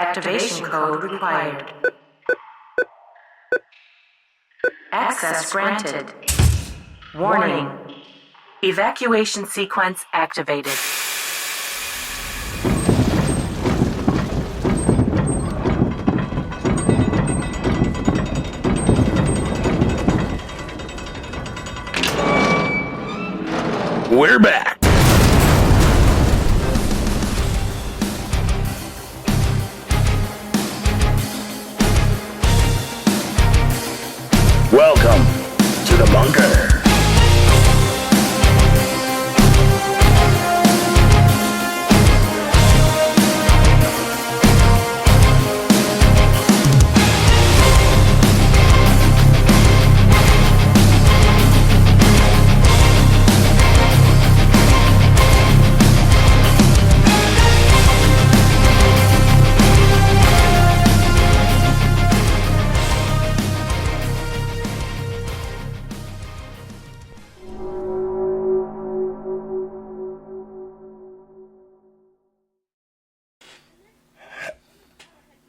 Activation code required. Access granted. Warning. Evacuation sequence activated. We're back. Welcome to the bunker.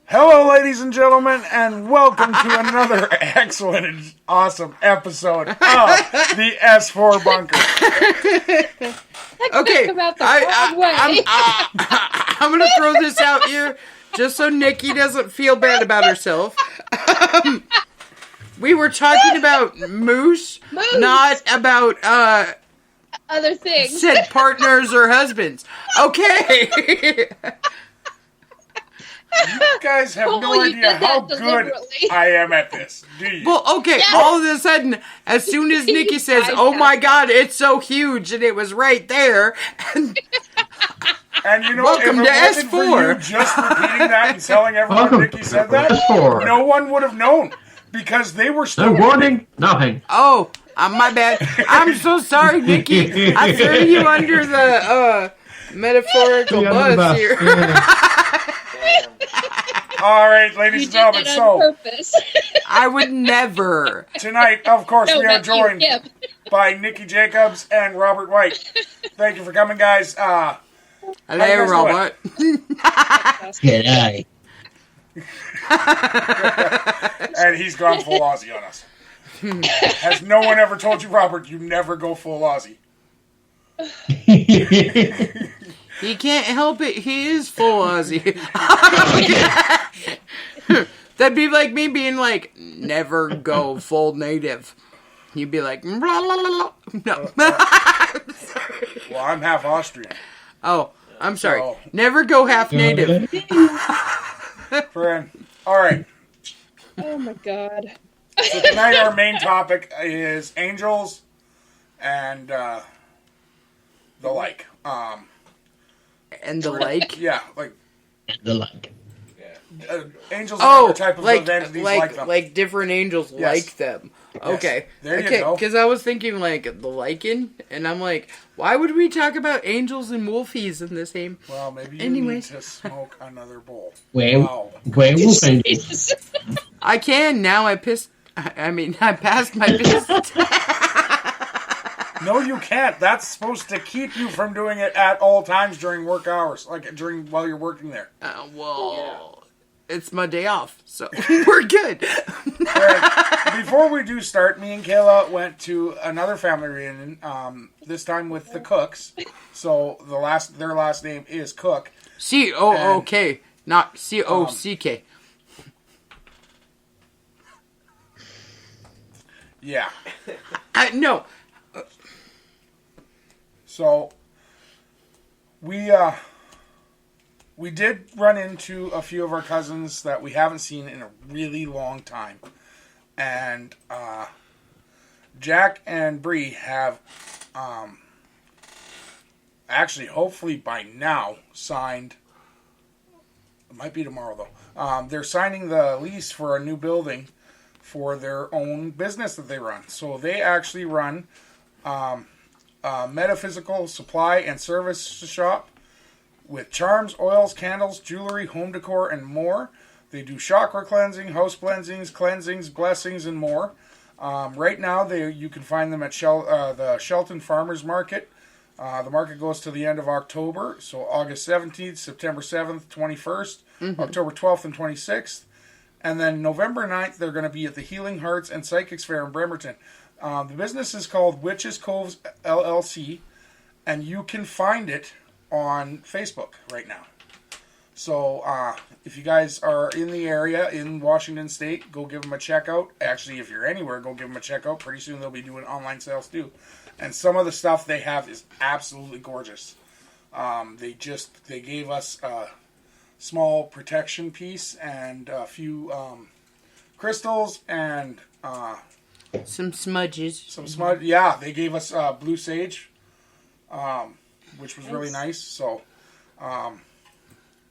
Hello, ladies and gentlemen, and welcome to another excellent and awesome episode of the S-4 Bunker. Okay, about the wrong way. I'm going to throw this out here just so Nikki doesn't feel bad about herself. We were talking about moose, not about other things. said partners or husbands. Okay. You guys have no you idea did how that good deliberately. I am at this, do you? Well, okay, Yes. all of a sudden, as soon as Nikki says, I oh know. my God, it's so huge, and it was right there, and And you know, Welcome if to it wasn't for S4. you just repeating that and telling everyone Welcome Nikki said that, to S4. no one would have known, because they were No still... warning, nothing. oh, my bad. I'm so sorry, Nikki. I threw you under the metaphorical bus here. All right, ladies You and did gentlemen, that on so purpose. I would never. tonight, of course, No, we are not you, joined him. by Nikki Jacobs and Robert White. Thank you for coming, guys. Hello, guys Robert. G'day. And he's gone full Aussie on us. Has no one ever told you, Robert, you never go full Aussie? He can't help it. He is full Aussie. That'd be like me being like, never go full native. You'd be like, blah, blah, blah, blah. No. Well, I'm half Austrian. Oh, I'm sorry. Oh. Never go half native. Friend. All right. Oh my god. So tonight our main topic is angels and the like. And the like. Yeah, like The like. angels and Oh, other type of entities like them. like different angels Yes. like them. Okay. There you okay, go. because I was thinking like the lichen, and I'm like, why would we talk about angels and wolfies in the same? Well, maybe you Anyways. need to smoke another bowl. Werewolf Wow. indeed. I can now. I passed my piss. No, you can't. That's supposed to keep you from doing it at all times during work hours, like while you're working there. Well, it's my day off, so we're good. Right. Before we do start, me and Kayla went to another family reunion. This time with the Cooks. So their last name is Cook. C-O-O-K, not C-O-C-K. Yeah. No. So we did run into a few of our cousins that we haven't seen in a really long time, and Jack and Bree have actually, hopefully by now, signed. It might be tomorrow though. They're signing the lease for a new building for their own business that they run. So they actually run metaphysical supply and service shop with charms, oils, candles, jewelry, home decor, and more. They do chakra cleansing, house cleansings, blessings, and more. Right now, you can find them at the Shelton Farmers Market, The market goes to the end of October, so August 17th, September 7th, 21st, October 12th and 26th. And then November 9th, they're going to be at the Healing Hearts and Psychics Fair in Bremerton. The business is called Witches Coves LLC, and you can find it on Facebook right now. So if you guys are in the area in Washington State, go give them a check out. Actually, if you're anywhere, go give them a check out. Pretty soon they'll be doing online sales too. And some of the stuff they have is absolutely gorgeous. They gave us a small protection piece and a few crystals and some smudges. Yeah, they gave us blue sage, which was really nice. So,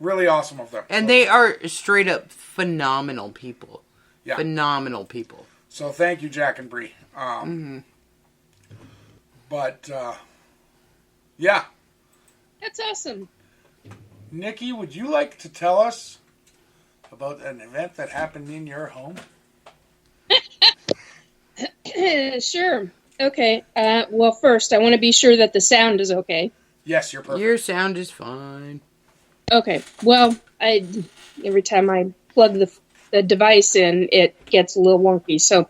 really awesome of them. And they are straight up phenomenal people. Yeah. Phenomenal people. So thank you, Jack and Bree. But, yeah. That's awesome. Nikki, would you like to tell us about an event that happened in your home? Sure. Okay. Well, first, I want to be sure that the sound is okay. Yes, you're perfect. Your sound is fine. Okay. Well, every time I plug the device in, it gets a little wonky. So,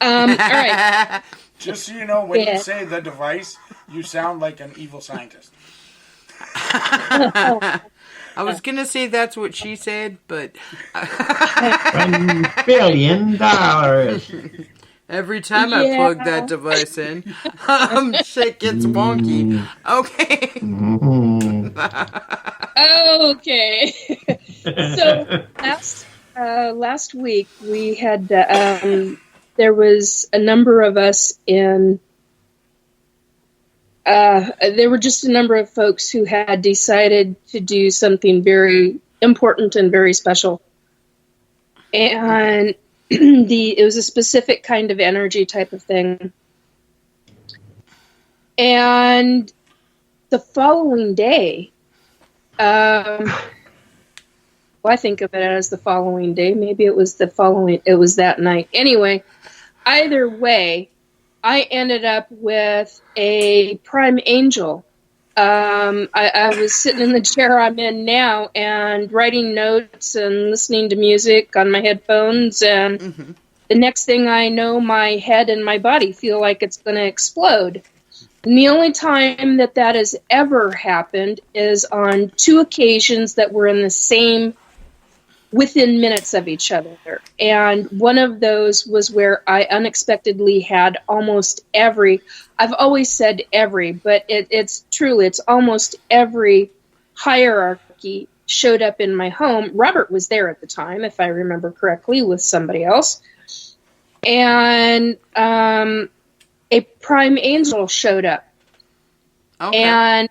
all right. Just so you know, when you say the device, you sound like an evil scientist. I was going to say that's what she said, but... $1 billion. Every time I plug that device in, shit gets wonky. Okay. Okay. So last week we had there was a number of us in. There were just a number of folks who had decided to do something very important and very special, and it was a specific kind of energy type of thing. And the following day, I think of it as the following day. Maybe it was that night. Anyway, either way, I ended up with a prime angel. I was sitting in the chair I'm in now and writing notes and listening to music on my headphones, and the next thing I know, my head and my body feel like it's going to explode. And the only time that has ever happened is on 2 occasions that were within minutes of each other. And one of those was where I unexpectedly had I've always said every, but it's almost every hierarchy showed up in my home. Robert was there at the time, if I remember correctly, with somebody else. And a prime angel showed up. Okay. And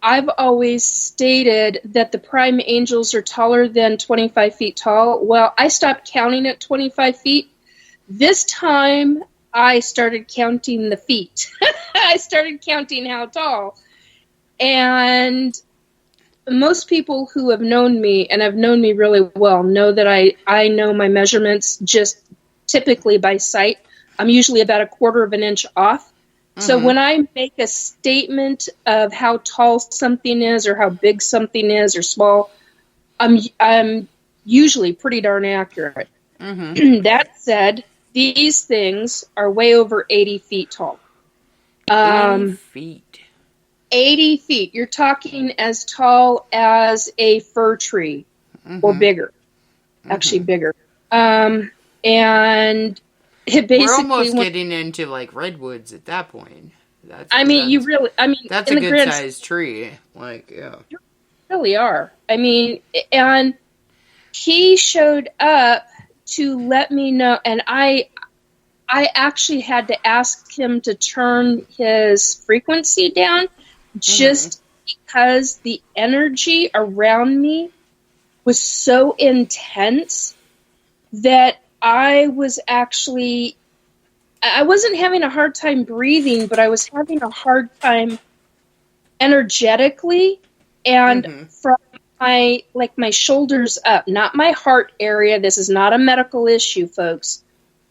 I've always stated that the prime angels are taller than 25 feet tall. Well, I stopped counting at 25 feet. This time, I started counting the feet. I started counting how tall. And most people who have known me, and have known me really well, know that I know my measurements just typically by sight. I'm usually about a quarter of an inch off. So when I make a statement of how tall something is or how big something is or small, I'm usually pretty darn accurate. That said, these things are way over 80 feet tall. 80 feet. 80 feet. You're talking as tall as a fir tree or bigger. Actually bigger. And it basically... We're almost getting into like redwoods at that point. That's a good sized tree. Like, yeah. You really are. And he showed up to let me know, and I actually had to ask him to turn his frequency down just because the energy around me was so intense that I wasn't having a hard time breathing, but I was having a hard time energetically and from my shoulders up, not my heart area. This is not a medical issue, folks.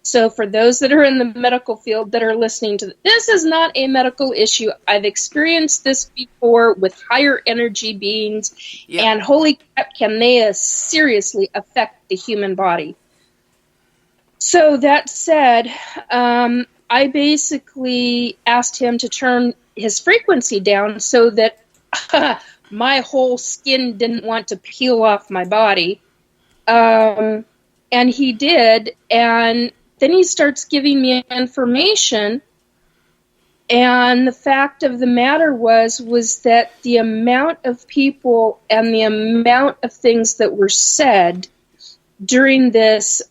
So for those that are in the medical field that are listening to this, is not a medical issue. I've experienced this before with higher energy beings, and holy crap, can they seriously affect the human body. So that said, I basically asked him to turn his frequency down so that my whole skin didn't want to peel off my body. And he did, and then he starts giving me information, and the fact of the matter was that the amount of people and the amount of things that were said during this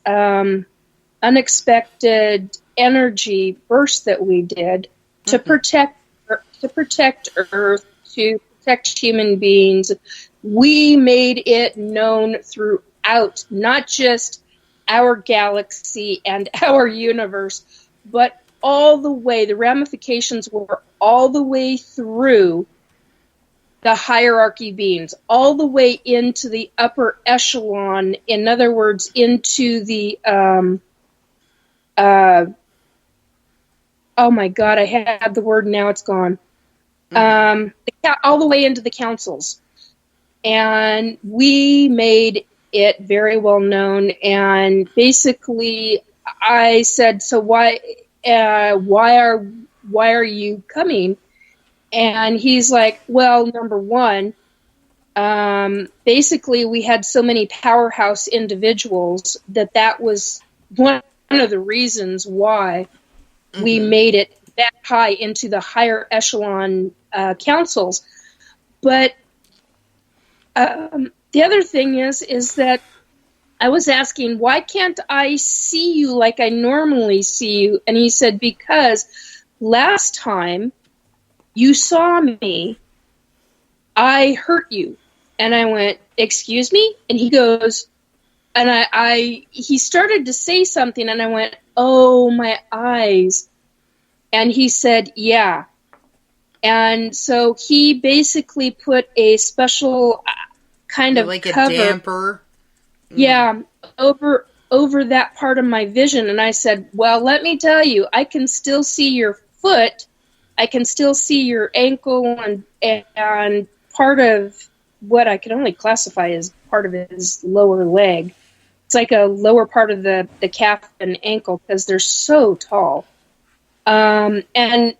unexpected energy burst that we did to protect Earth, to protect human beings, we made it known throughout, not just our galaxy and our universe, but all the way, the ramifications were all the way through the hierarchy beings, all the way into the upper echelon, in other words, into the, oh my God, I had the word, now it's gone. All the way into the councils. And we made it very well known, and basically I said, so why are you coming? And he's like, well, number one, basically we had so many powerhouse individuals that was one of the reasons why we made it that high into the higher echelon councils. But the other thing is that I was asking, why can't I see you like I normally see you? And he said, because last time you saw me, I hurt you. And I went, excuse me? And he goes, and he started to say something, and I went, oh, my eyes. And he said, yeah. And so he basically put a special kind of like cover, a damper, over that part of my vision. And I said, well, let me tell you, I can still see your foot, I can still see your ankle, and part of what I can only classify as part of his lower leg. It's like a lower part of the calf and ankle, because they're so tall. And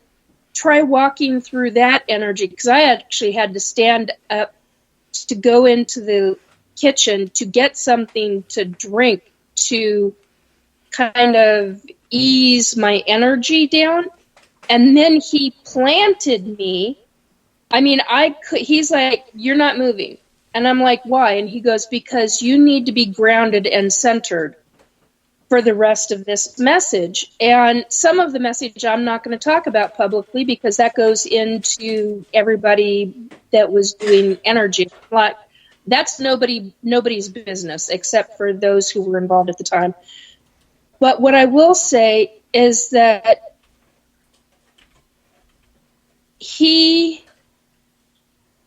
try walking through that energy, because I actually had to stand up to go into the kitchen to get something to drink to kind of ease my energy down. And then he planted me. I mean, he's like, you're not moving. And I'm like, why? And he goes, because you need to be grounded and centered for the rest of this message. And some of the message I'm not going to talk about publicly, because that goes into everybody that was doing energy. Like, that's nobody's business except for those who were involved at the time. But what I will say is that he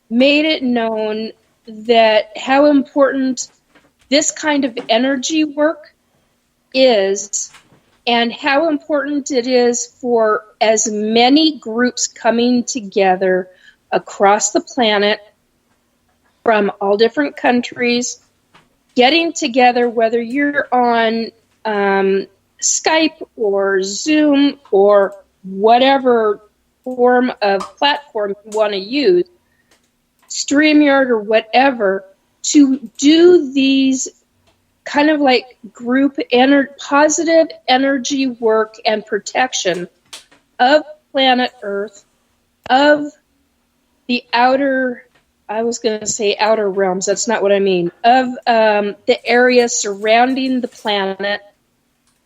made it known that how important this kind of energy work is, and how important it is for as many groups coming together across the planet from all different countries, getting together, whether you're on Skype or Zoom or whatever form of platform you want to use, StreamYard or whatever, to do these kind of like group positive energy work and protection of planet Earth, of the outer, I was going to say outer realms, that's not what I mean, of the area surrounding the planet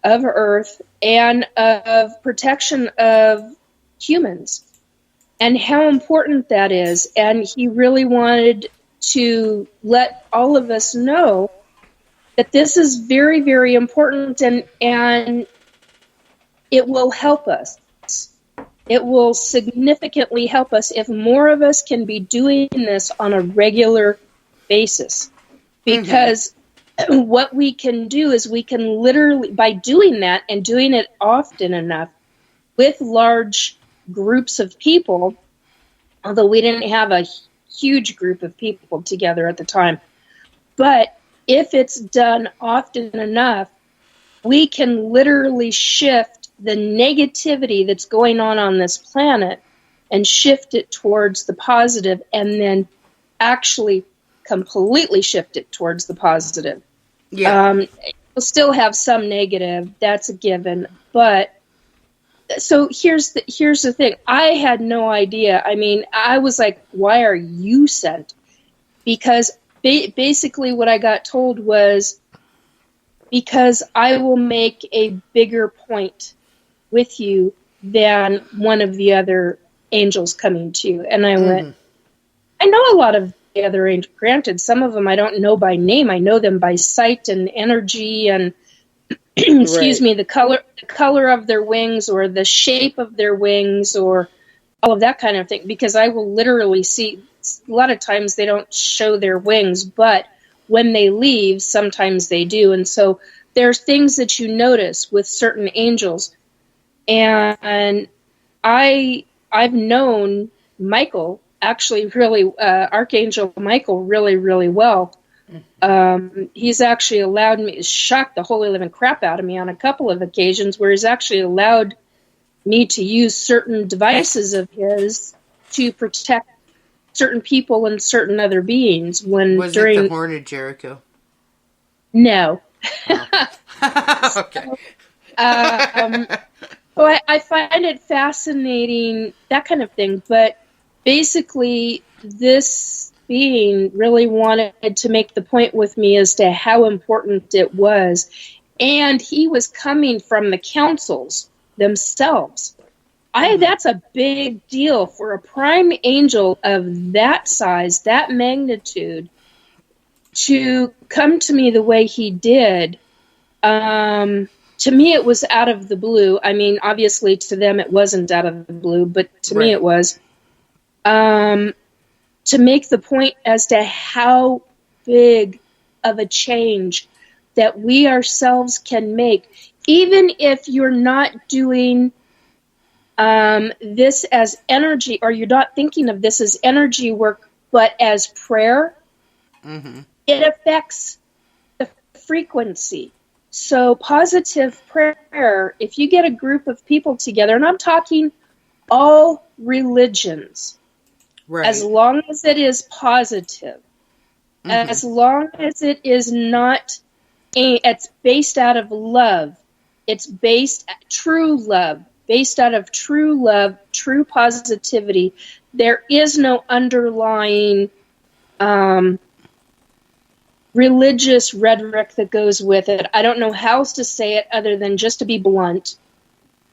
of Earth, and of protection of humans, and how important that is. And he really wanted to let all of us know that this is very, very important, and it will help us. It will significantly help us if more of us can be doing this on a regular basis. Because what we can do is we can literally, by doing that and doing it often enough with large groups of people, although we didn't have a huge group of people together at the time, but if it's done often enough, we can literally shift the negativity that's going on this planet and shift it towards the positive, and then actually completely shift it towards the positive. Yeah. We'll still have some negative, that's a given, but so here's the thing. I had no idea. I mean, I was like, why are you sent? Because basically what I got told was, because I will make a bigger point with you than one of the other angels coming to you. And I went, I know a lot of the other angels. Granted, some of them I don't know by name. I know them by sight and energy and excuse me, the color of their wings or the shape of their wings or all of that kind of thing, because I will literally see, a lot of times they don't show their wings, but when they leave, sometimes they do. And so there's things that you notice with certain angels. And I've known Michael, actually really, Archangel Michael really, really well. He's actually allowed me, shocked the holy living crap out of me on a couple of occasions where he's actually allowed me to use certain devices of his to protect certain people and certain other beings. Was it the Horn of Jericho? No. Oh. Okay. Well, I find it fascinating, that kind of thing. But basically, this being really wanted to make the point with me as to how important it was. And he was coming from the councils themselves. That's a big deal for a prime angel of that size, that magnitude, to come to me the way he did. To me, it was out of the blue. I mean, obviously, to them, it wasn't out of the blue, but to me, it was. To make the point as to how big of a change that we ourselves can make, even if you're not doing this as energy, or you're not thinking of this as energy work, but as prayer, it affects the frequency. So positive prayer, if you get a group of people together, and I'm talking all religions, as long as it is positive, as long as it is not, it's based out of love, it's based true love, based out of true love, true positivity. There is no underlying religious rhetoric that goes with it. I don't know how else to say it other than just to be blunt.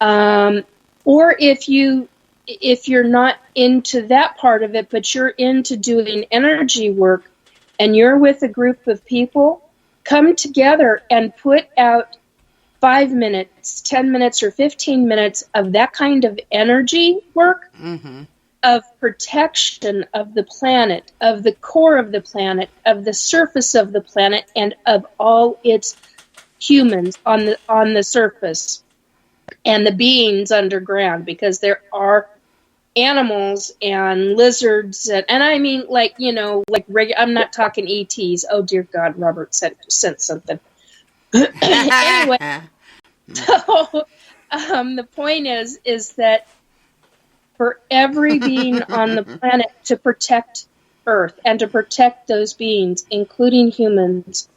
Or if you're not into that part of it, but you're into doing energy work and you're with a group of people, come together and put out 5 minutes, 10 minutes, or 15 minutes of that kind of energy work, of protection of the planet, of the core of the planet, of the surface of the planet, and of all its humans on the surface and the beings underground, because there are animals and lizards and I mean, like, you know, like I'm not talking ETs. Oh dear God, Robert sent something. Anyway, so the point is that for every being on the planet to protect Earth and to protect those beings, including humans,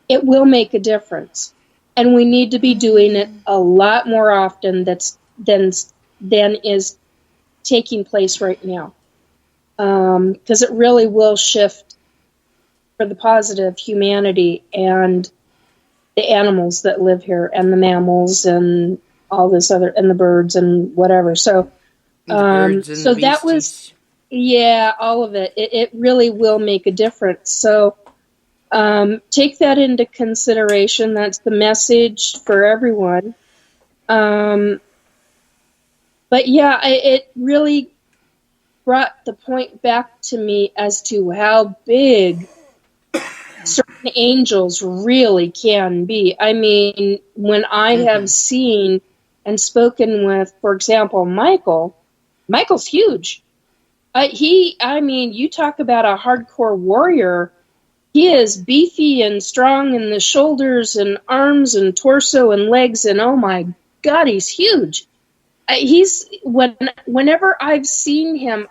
it will make a difference. And we need to be doing it a lot more often than is taking place right now. Because it really will shift for the positive humanity and the animals that live here and the mammals and all this other, and the birds and whatever. So, so that was, yeah, all of it. It really will make a difference. So, take that into consideration. That's the message for everyone. But yeah, it really brought the point back to me as to how big certain angels really can be. I mean, when I have seen and spoken with, for example, Michael's huge. You talk about a hardcore warrior. He is beefy and strong in the shoulders and arms and torso and legs, and oh my God, he's huge. Whenever I've seen him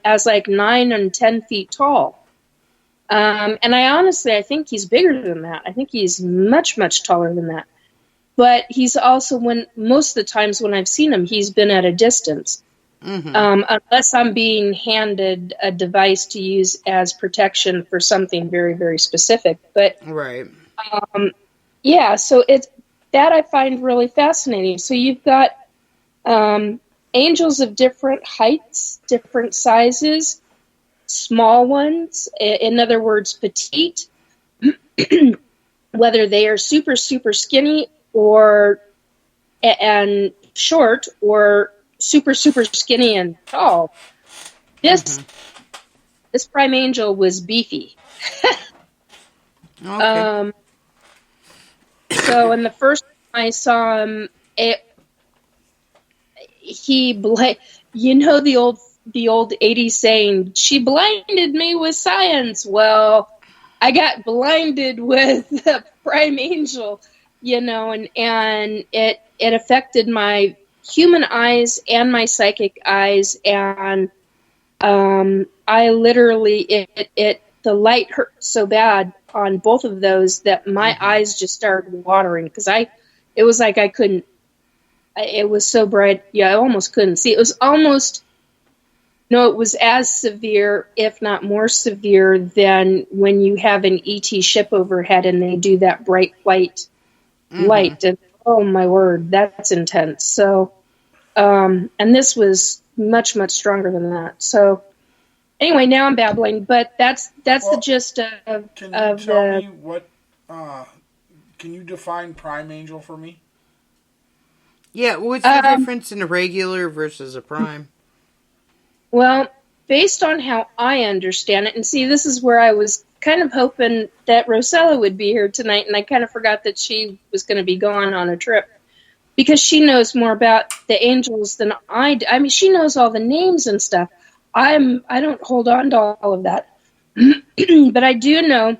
as like 9 and 10 feet tall. And I think he's bigger than that. I think he's much, much taller than that. But he's also, most of the times when I've seen him, he's been at a distance. Unless I'm being handed a device to use as protection for something very, very specific. But Right. So it's that I find really fascinating. So you've got angels of different heights, different sizes, small ones, in other words, petite, whether they are super, super skinny and short, or super, super skinny and tall. This prime angel was beefy. Okay. So in the first time I saw him, the old 80s saying, "She blinded me with science." Well, I got blinded with the prime angel, and it affected my human eyes and my psychic eyes, and I literally the light hurt so bad on both of those that my eyes just started watering, because it was like I couldn't. It was so bright, I almost couldn't see. It was almost. No, it was as severe, if not more severe, than when you have an ET ship overhead and they do that bright white light. And oh my word, that's intense. So, and this was much, much stronger than that. So, anyway, now I'm babbling, but that's the gist of. Can you tell me what? Can you define prime angel for me? Yeah, what's the difference in a regular versus a prime? Well, based on how I understand it, and see, this is where I was kind of hoping that Rosella would be here tonight, and I kind of forgot that she was going to be gone on a trip, because she knows more about the angels than I do. I mean, she knows all the names and stuff. I don't hold on to all of that. But I do know,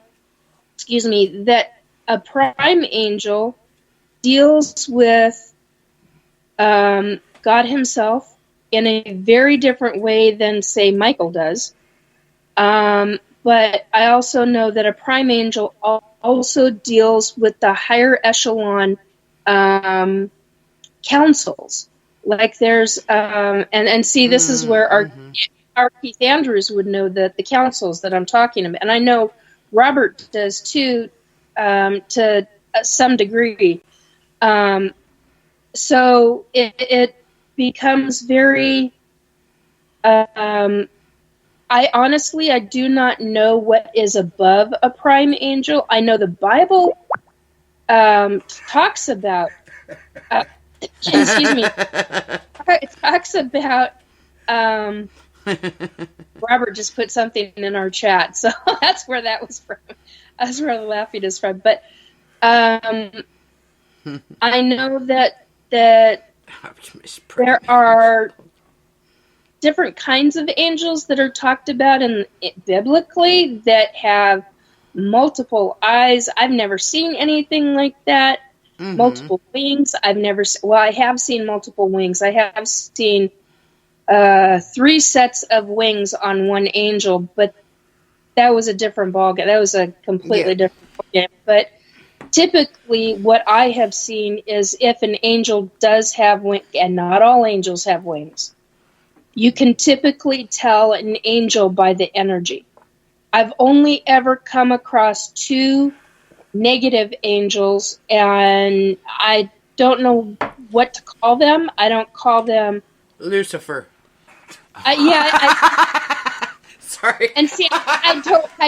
that a prime angel deals with God himself in a very different way than, say, Michael does. But I also know that a prime angel also deals with the higher echelon councils. Like there's, and see, this is where our Keith Andrews would know the councils that I'm talking about. And I know Robert does too, to some degree. So it becomes very, I do not know what is above a prime angel. I know the Bible talks about, excuse me, it talks about, Robert just put something in our chat, so that's where that was from. That's where the laughing is from. But I know that there are different kinds of angels that are talked about biblically that have multiple eyes. I've never seen anything like that. Multiple wings. I have seen multiple wings. I have seen 3 sets of wings on one angel, but that was a different ballgame. That was a completely different ballgame. But typically what I have seen is if an angel does have wings, and not all angels have wings, you can typically tell an angel by the energy. I've only ever come across 2 negative angels, and I don't know what to call them. I don't call them Lucifer. Sorry. And see, I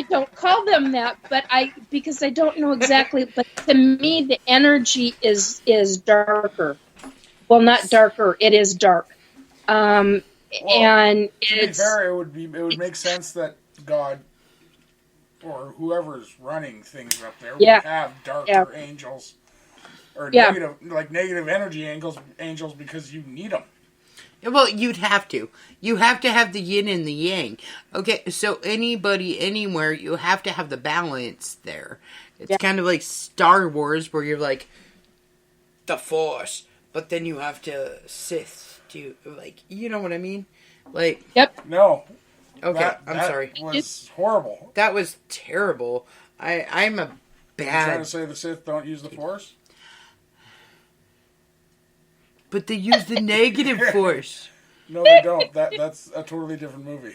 don't call them that, but because I don't know exactly. But to me, the energy is darker. Well, not darker. It is dark. And to be fair, it would make sense that God or whoever's running things up there Yeah. would have darker Yeah. angels or Yeah. negative energy angels because you need them. Well, you'd have to. You have to have the yin and the yang. Okay, so anybody, anywhere, you have to have the balance there. It's kind of like Star Wars, where you're like, the Force, but then you have to Sith to, like, you know what I mean? Like, Yep. No. okay, I'm sorry. That was horrible. That was terrible. I'm a You're trying bad... to say the Sith don't use the Force? But they use the negative Force. No, they don't. That's a totally different movie.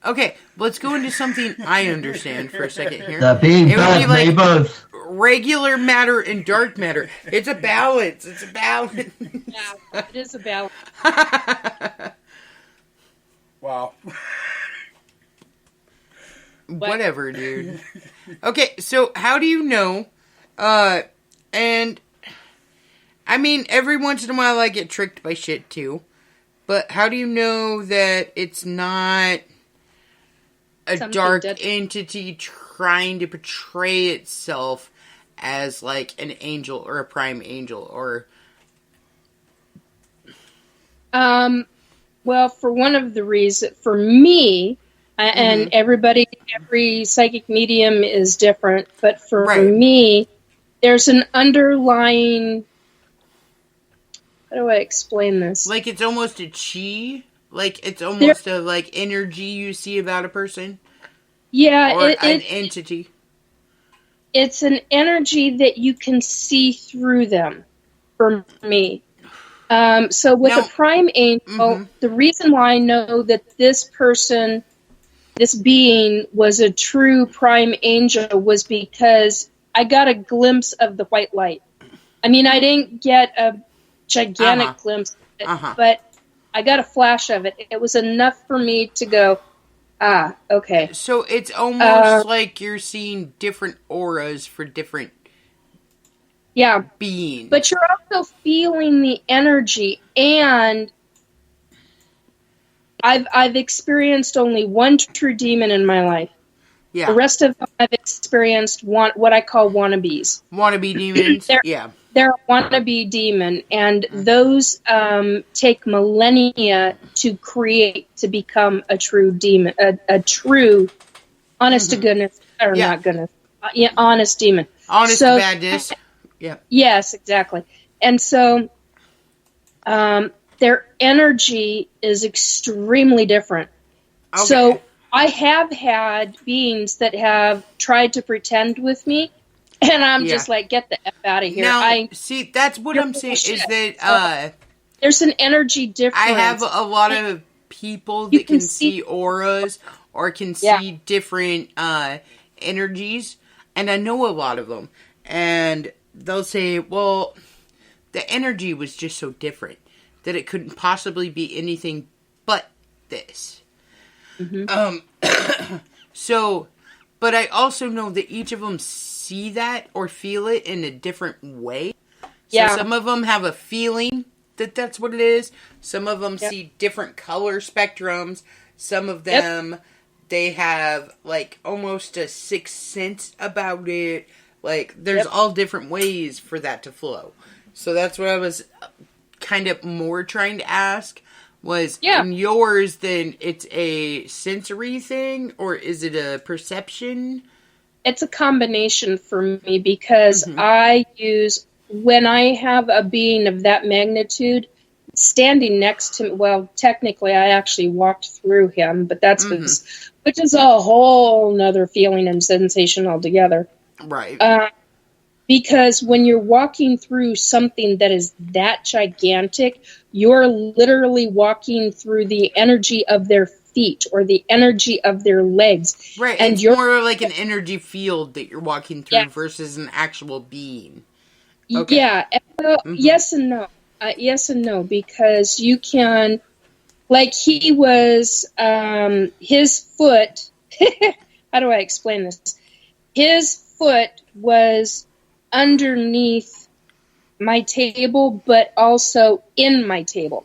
Okay, let's go into something I understand for a second here. The big It would be bad like neighbors. regular matter and dark matter. It's a balance. It's a balance. Yeah, it is a balance. Wow. Whatever, dude. Okay, so how do you know? And I mean, every once in a while I get tricked by shit too. But how do you know that it's not a Something dark dead. entity trying to portray itself as like an angel or a prime angel or... Well, for one of the reasons, for me, and every psychic medium is different, but for Right. me, there's an underlying, how do I explain this? Like it's almost a chi? Like it's almost a like energy you see about a person? Yeah, Or an entity? it's an energy that you can see through them, for me. So with Now- a prime angel, the reason why I know that this person, this being was a true prime angel was because I got a glimpse of the white light. I mean, I didn't get a gigantic glimpse of it, but I got a flash of it. It was enough for me to go, okay. So it's almost like you're seeing different auras for different Yeah, beings. but you're also feeling the energy, and I've experienced only one true demon in my life. yeah. The rest of them I've experienced what I call wannabes. Wannabe demons? They're- Yeah. They're a wannabe demon, and those take millennia to create to become a true demon, a true, honest to goodness, or Yeah. not goodness, honest demon. Honest So- to badness. Yeah. Yes, exactly. And so their energy is extremely different. Okay. So I have had beings that have tried to pretend with me, and I'm Yeah. just like, get the F out of here. Now, see, that's what I'm saying is that There's an energy difference. I have a lot of people You that can can see see- auras or can Yeah. see different energies, and I know a lot of them. And they'll say, well, the energy was just so different that it couldn't possibly be anything but this. So, but I also know that each of them see that or feel it in a different way. So Yeah. some of them have a feeling that that's what it is. Some of them Yep. see different color spectrums. Some of them, they have like almost a sixth sense about it. Like there's Yep. all different ways for that to flow. So that's what I was kind of more trying to ask was Yeah. in yours, then it's a sensory thing or is it a perception? It's a combination for me because I use, when I have a being of that magnitude, standing next to, well, technically I actually walked through him, but that's which is a whole nother feeling and sensation altogether. Right. Because when you're walking through something that is that gigantic, you're literally walking through the energy of their feet or the energy of their legs. Right, And it's you're more like an energy field that you're walking through Yeah. versus an actual being. Okay. Yeah, yes and no. Yes and no, because you can, like he was, his foot, how do I explain this? His foot was underneath my table, but also in my table.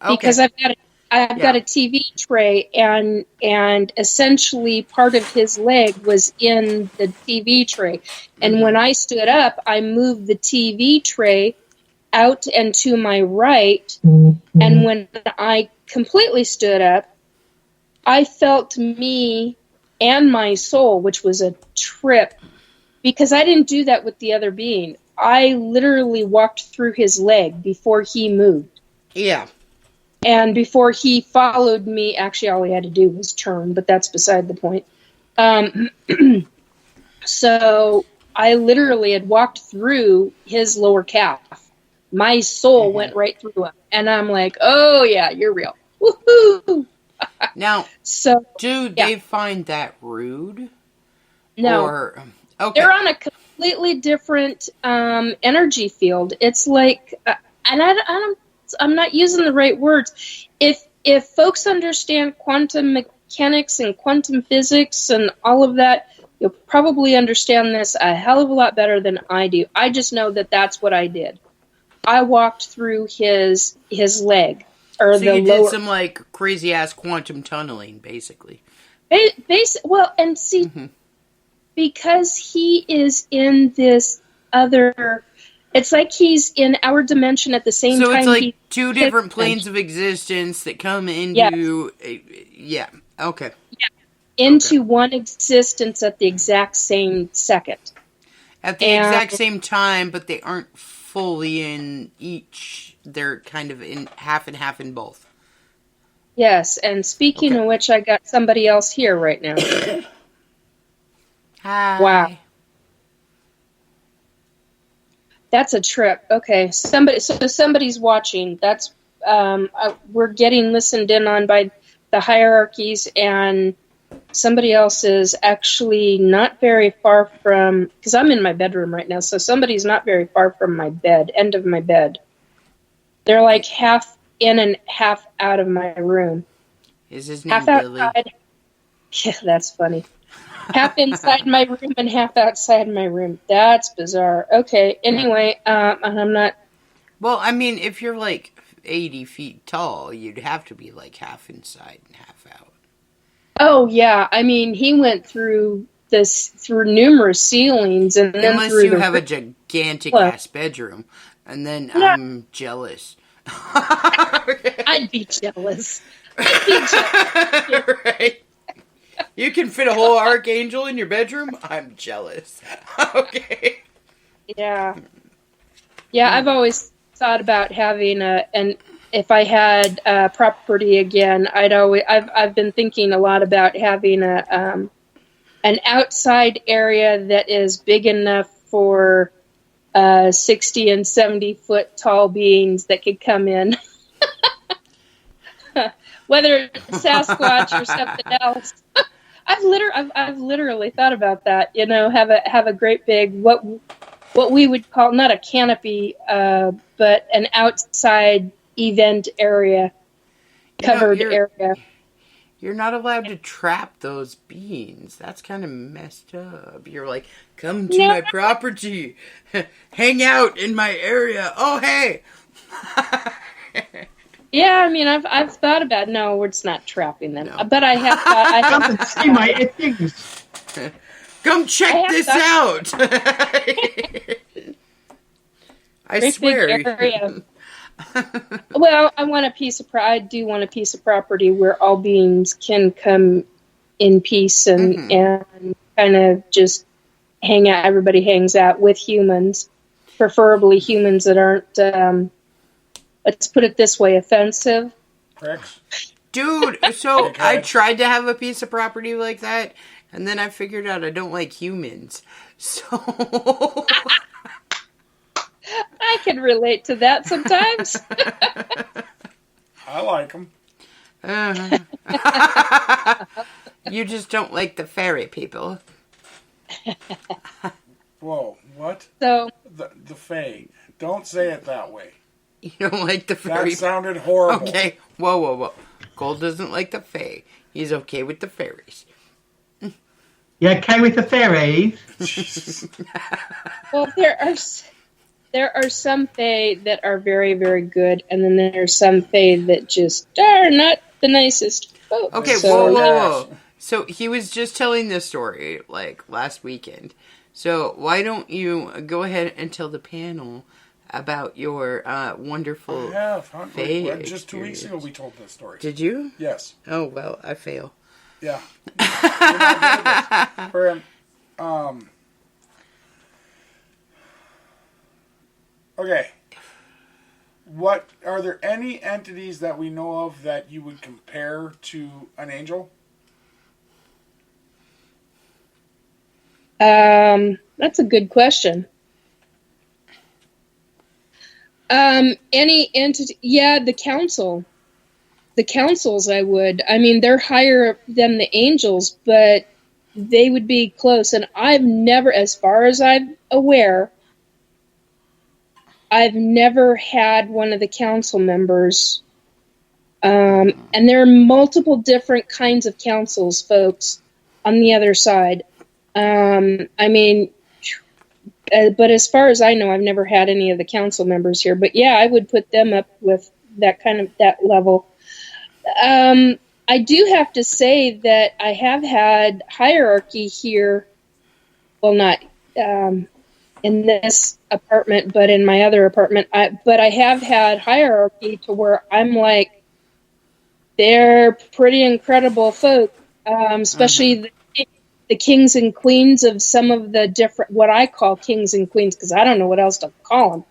Because Okay. I've got a I've got a TV tray, and essentially part of his leg was in the TV tray. And when I stood up, I moved the TV tray out and to my right. And when I completely stood up, I felt me and my soul, which was a trip, because I didn't do that with the other being. I literally walked through his leg before he moved. Yeah. And before he followed me, actually all he had to do was turn, but that's beside the point. So I literally had walked through his lower calf. My soul went right through him. And I'm like, oh yeah, you're real. Woohoo! Now, so do they find that rude? No. Or, okay. They're on a completely different energy field. It's like, and I'm not using the right words. If folks understand quantum mechanics and quantum physics and all of that, you'll probably understand this a hell of a lot better than I do. I just know that that's what I did. I walked through his leg, or so the you lower. did some like crazy ass quantum tunneling, basically. Well, and see, because he is in this other. It's like he's in our dimension at the same time. So it's like two different planes of existence that come into... okay. Into one existence at the exact same second. At the exact same time, but they aren't fully in each. They're kind of in half and half in both. Yes, and speaking of which, I got somebody else here right now. Hi. Wow. That's a trip. Okay, somebody's watching. That's we're getting listened in on by the hierarchies, and somebody else is actually not very far from. Because I'm in my bedroom right now, so somebody's not very far from my bed, end of my bed. They're like half in and half out of my room. Is his name half Billy? Outside. Yeah, that's funny. Half inside my room and half outside my room. That's bizarre. Okay, anyway, and I'm not... Well, I mean, if you're like 80 feet tall, you'd have to be like half inside and half out. Oh, yeah. I mean, he went through numerous ceilings and then unless through you have a gigantic ass bedroom, and then I'm jealous. I'd be jealous. Right. You can fit a whole archangel in your bedroom? I'm jealous. Okay. Yeah. Yeah, I've always thought about having and if I had property again, I've been thinking a lot about having an outside area that is big enough for 60 and 70 foot tall beings that could come in. Whether Sasquatch or something else. I've literally thought about that. You know, have a great big what we would call not a canopy, but an outside event area, covered area. You're not allowed to trap those beings. That's kind of messed up. You're like, come to my property, hang out in my area. Oh hey. Yeah, I mean, I've thought about. No, it's not trapping them, but I have thought. Come and see my things. Come check this out. I swear. Well, I want a piece of. I do want a piece of property where all beings can come in peace and kind of just hang out. Everybody hangs out with humans, preferably humans that aren't. Let's put it this way, offensive. Pricks. Dude, so I tried to have a piece of property like that, and then I figured out I don't like humans. So... I can relate to that sometimes. I like them. You just don't like the fairy people. Whoa, what? So The Fae. Don't say it that way. You don't like the fairy... That sounded horrible. Okay, whoa. Gold doesn't like the fae. He's okay with the fairies. You okay with the fairies? well, there are... there are some fae that are very, very good, and then there's some fae that just are not the nicest folks. Okay, So, whoa. So he was just telling this story, like, last weekend. So why don't you go ahead and tell the panel about your wonderful fae just 2 weeks ago we told this story. Did you? Yes. Oh, well, I fail. Yeah. You're not good at this. Okay. What are there any entities that we know of that you would compare to an angel? That's a good question. Any entity? Yeah, the council. The councils, I would. I mean, they're higher than the angels, but they would be close. And I've never, as far as I'm aware, I've never had one of the council members. And there are multiple different kinds of councils, folks, on the other side. I mean, but as far as I know, I've never had any of the council members here. But yeah, I would put them up with that level. I do have to say that I have had hierarchy here. Well, not in this apartment, but in my other apartment. But I have had hierarchy to where I'm like, they're pretty incredible folk, especially the kings and queens of some of the different, what I call kings and queens, because I don't know what else to call them.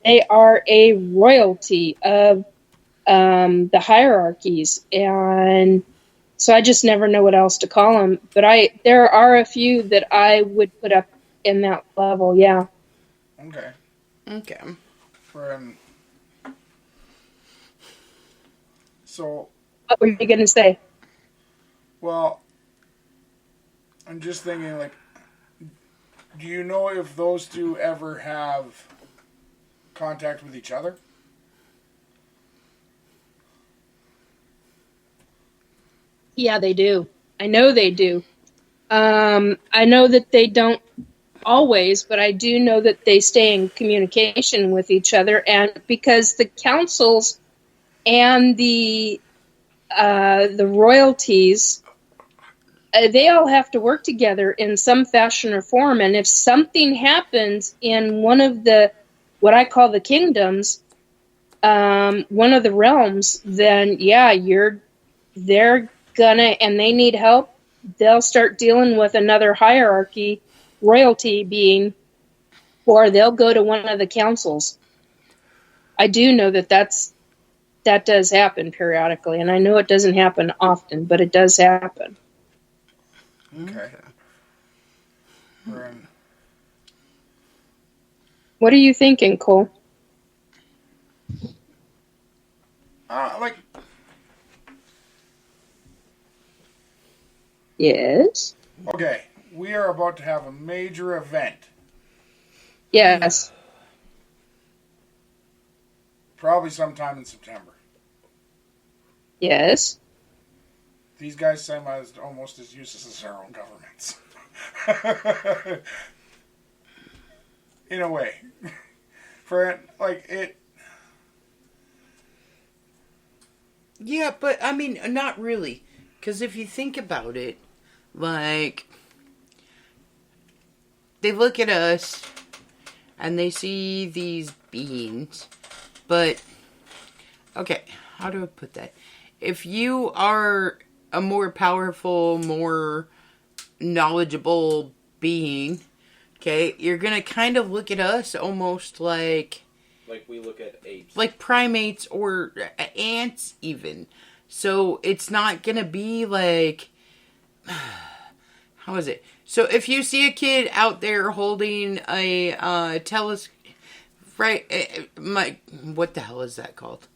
They are a royalty of the hierarchies, and so I just never know what else to call them. But there are a few that I would put up in that level. Yeah. Okay. So. What were you going to say? Well, I'm just thinking, like, do you know if those two ever have contact with each other? Yeah, they do. I know they do. I know that they don't always, but I do know that they stay in communication with each other, and because the councils and the royalties, they all have to work together in some fashion or form. And if something happens in one of what I call the kingdoms, one of the realms, then yeah, they're gonna, and they need help, they'll start dealing with another hierarchy, royalty being, or they'll go to one of the councils. I do know that does happen periodically, and I know it doesn't happen often, but it does happen. Okay. What are you thinking, Cole? Yes. Okay, we are about to have a major event. Yes. Probably sometime in September. Yes. These guys seem almost as useless as our own governments. In a way. Yeah, but, I mean, not really. Because if you think about it, like, they look at us, and they see these beings, but, okay, how do I put that? If you are a more powerful, more knowledgeable being, okay, you're gonna kind of look at us almost like we look at apes. Like primates or ants even. So it's not gonna be like, how is it? So if you see a kid out there holding a telescope, right? What the hell is that called?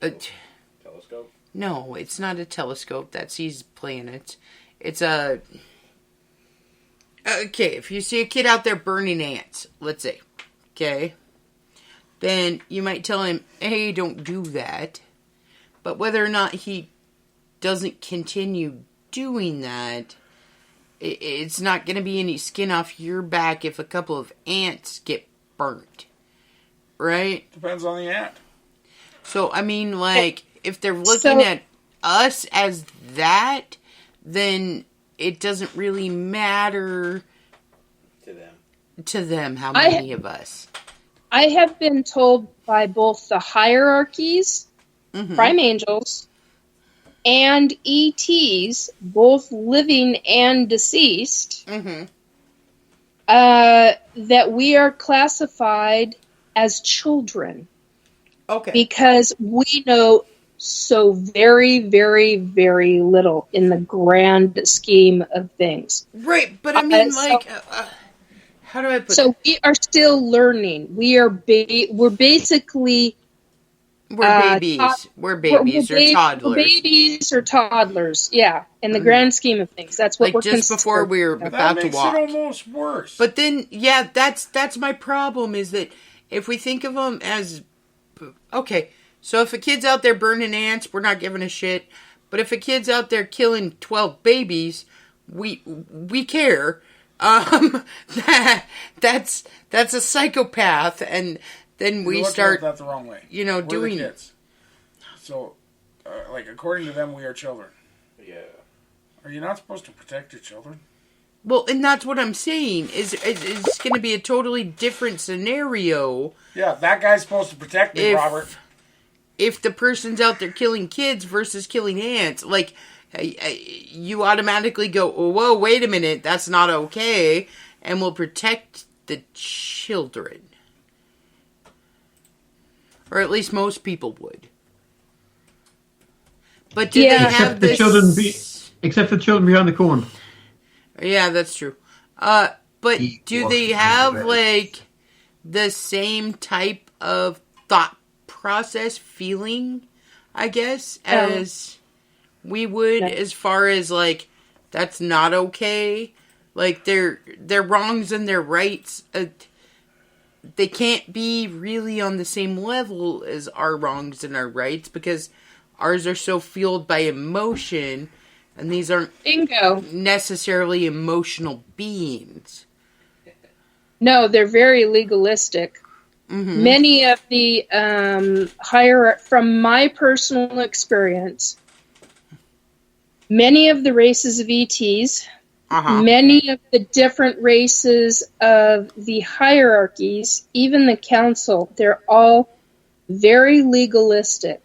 Telescope? No, it's not a telescope that sees planets. It's a... Okay, if you see a kid out there burning ants, let's say, okay, then you might tell him, hey, don't do that. But whether or not he doesn't continue doing that, it's not going to be any skin off your back if a couple of ants get burnt. right? Depends on the ant. So, I mean, like, if they're looking at us as that, then it doesn't really matter to them how many of us. I have been told by both the hierarchies, prime angels, and ETs, both living and deceased, that we are classified as children. Okay. Because we know so very, very, very little in the grand scheme of things. Right, but I mean, how do I put it? So we are still learning. We are we're basically... We're babies. We're babies or toddlers. We're babies or toddlers, yeah. In the grand scheme of things. That's what like we're just before we're about to walk. That makes it almost worse. But then, yeah, that's my problem, is that if we think of them as... Okay, so if a kid's out there burning ants, we're not giving a shit. But if a kid's out there killing 12 babies, we care. That's a psychopath, and then we start that the wrong way. You know, we're doing the kids. So, like according to them, we are children. Yeah. Are you not supposed to protect your children? Well, and that's what I'm saying. Is it's going to be a totally different scenario. Yeah, that guy's supposed to protect me, Robert. If the person's out there killing kids versus killing ants, like, you automatically go, oh, whoa, wait a minute, that's not okay, and we'll protect the children. Or at least most people would. But do they have this... Except for the children beyond the corn. Yeah, that's true. But do they have, like, the same type of thought process, feeling, I guess, as we would, as far as, like, that's not okay? Like, their wrongs and their rights, they can't be really on the same level as our wrongs and our rights, because ours are so fueled by emotion, and these aren't necessarily emotional beings. No, they're very legalistic. Many of the from my personal experience, many of the races of ETs, many of the different races of the hierarchies, even the council, they're all very legalistic.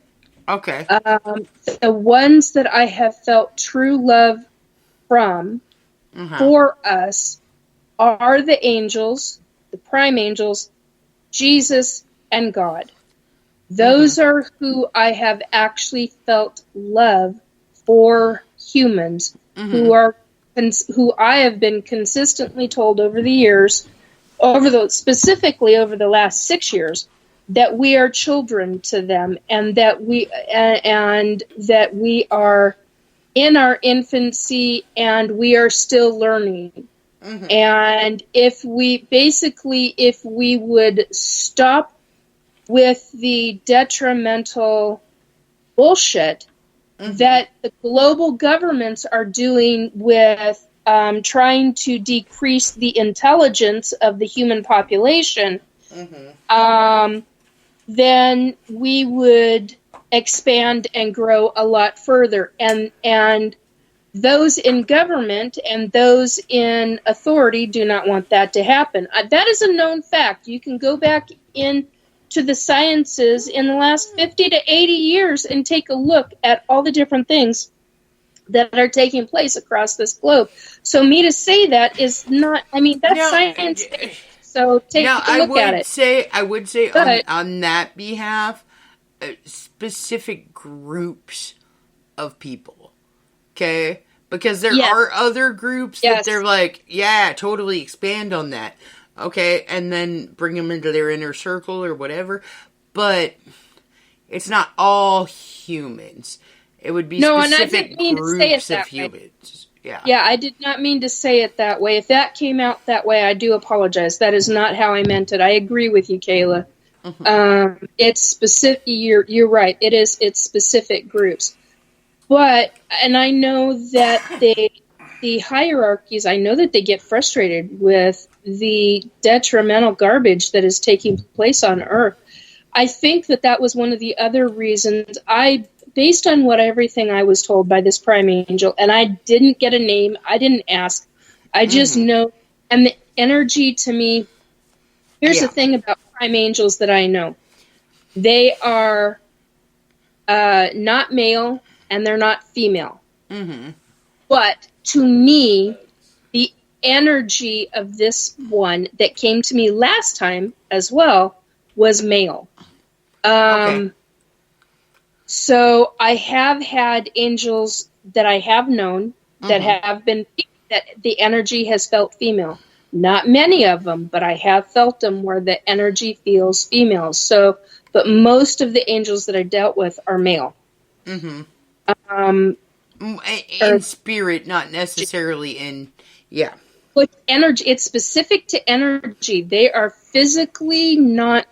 Okay. The ones that I have felt true love from for us are the angels, the prime angels, Jesus, and God. Those are who I have actually felt love for humans, who I have been consistently told over the years, specifically over the last 6 years, that we are children to them, and that we are in our infancy, and we are still learning. And if we would stop with the detrimental bullshit that the global governments are doing with trying to decrease the intelligence of the human population, then we would expand and grow a lot further. And those in government and those in authority do not want that to happen. That is a known fact. You can go back into the sciences in the last 50 to 80 years and take a look at all the different things that are taking place across this globe. So me to say that is not, I mean, that's science. So take a look at it. I would say on that behalf, specific groups of people. Okay? Because there are other groups that they're like, yeah, totally expand on that. Okay? And then bring them into their inner circle or whatever. But it's not all humans. It would be specific groups of humans. Yeah. Yeah, I did not mean to say it that way. If that came out that way, I do apologize. That is not how I meant it. I agree with you, Kayla. It's specific. You're right. It's specific groups. But, and I know that the hierarchies, I know that they get frustrated with the detrimental garbage that is taking place on Earth. I think that was one of the other reasons based on everything I was told by this prime angel, and I didn't get a name, I didn't ask, I just know, and the energy to me, here's the thing about prime angels that I know. They are not male, and they're not female. Mm-hmm. But to me, the energy of this one that came to me last time as well was male. Okay. So I have had angels that I have known that have been, that the energy has felt female. Not many of them, but I have felt them where the energy feels female. So, but most of the angels that I dealt with are male. Mm-hmm. In spirit, not necessarily in, But energy, it's specific to energy. They are physically not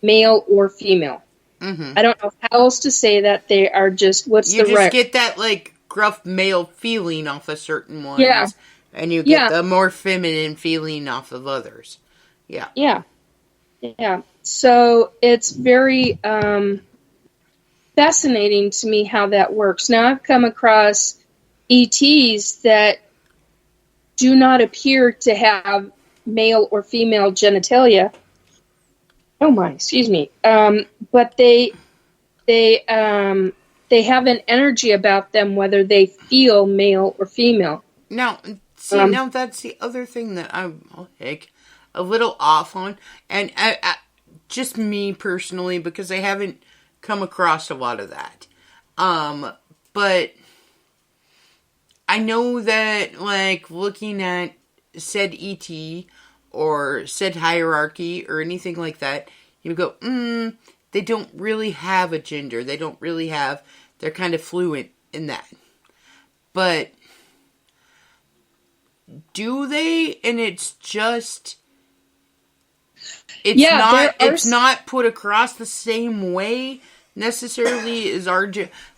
male or female. Mm-hmm. I don't know how else to say that. They are just, you just get that, like, gruff male feeling off of certain ones. Yeah. And you get the more feminine feeling off of others. Yeah. Yeah. Yeah. So it's very fascinating to me how that works. Now, I've come across ETs that do not appear to have male or female genitalia. Oh my, excuse me. But they have an energy about them, whether they feel male or female. Now, now that's the other thing that I'm like a little off on, and just me personally, because I haven't come across a lot of that. But I know that, like, looking at said ET or said hierarchy or anything like that, you go, they don't really have a gender. They don't really have, they're kind of fluent in that. But do they? And it's just, it's not put across the same way necessarily as our,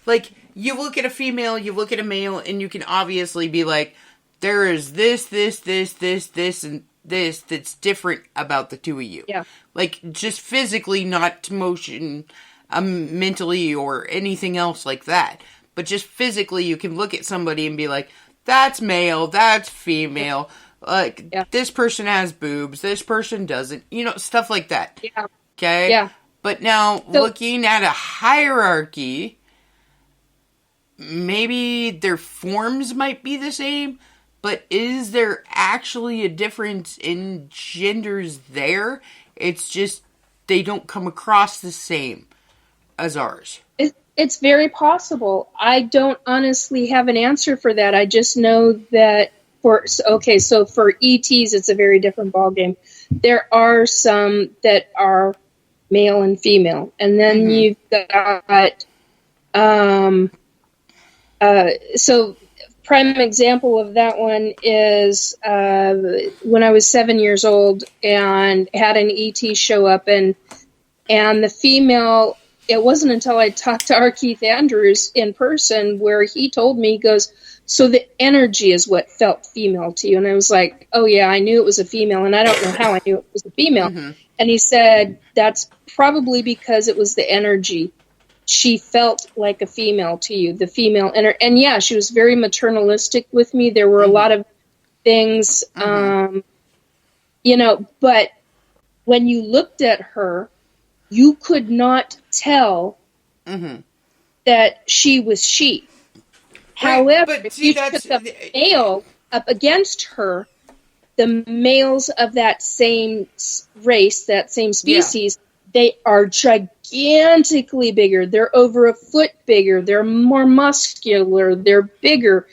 like, you look at a female, you look at a male, and you can obviously be like, there is this, and this that's different about the two of you. Yeah. Like, just physically, not motion, mentally, or anything else like that. But just physically, you can look at somebody and be like, that's male, that's female, like, this person has boobs, this person doesn't, stuff like that. Yeah. Okay? Yeah. But now, looking at a hierarchy, maybe their forms might be the same, but is there actually a difference in genders there? It's just they don't come across the same as ours. It's very possible. I don't honestly have an answer for that. I just know that so for ETs, it's a very different ballgame. There are some that are male and female. And then you've got, so prime example of that one is when I was 7 years old and had an ET show up, and the female, it wasn't until I talked to our Keith Andrews in person where he told me, he goes, so the energy is what felt female to you. And I was like, oh yeah, I knew it was a female, and I don't know how I knew it was a female. And he said, that's probably because it was the energy. She felt like a female to you, the female. And yeah, she was very maternalistic with me. There were a lot of things, but when you looked at her, you could not tell that she was she. Right, however, if you took a male up against her, the males of that same race, that same species, they are gigantically bigger. They're over a foot bigger. They're more muscular. They're bigger,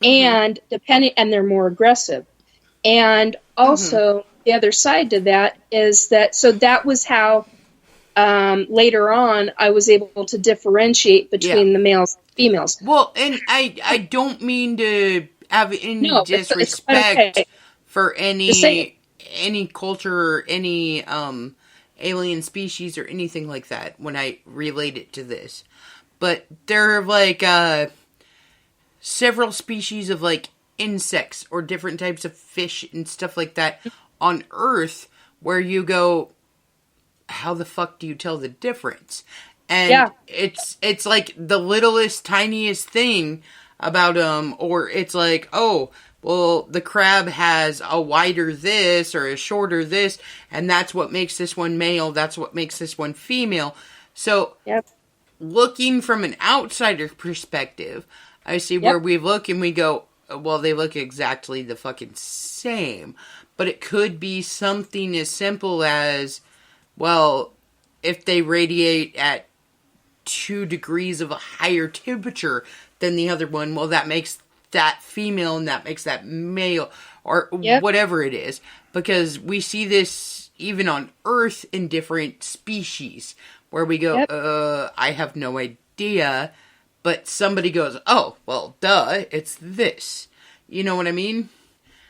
and they're more aggressive. And also, the other side to that is that. So that was how later on I was able to differentiate between the males and females. Well, and I don't mean to have any disrespect for any culture or any alien species or anything like that when I relate it to this. But there are like several species of like insects or different types of fish and stuff like that on Earth where you go, how the fuck do you tell the difference? And it's like the littlest, tiniest thing about them, or it's like, oh, well, the crab has a wider this or a shorter this, and that's what makes this one male, that's what makes this one female. So, looking from an outsider perspective, I see where we look and we go, well, they look exactly the fucking same. But it could be something as simple as, well, if they radiate at 2 degrees of a higher temperature than the other one, well, that makes that female and that makes that male, or whatever it is. Because we see this even on Earth in different species, where we go, I have no idea, but somebody goes, oh, well, duh, it's this. You know what I mean?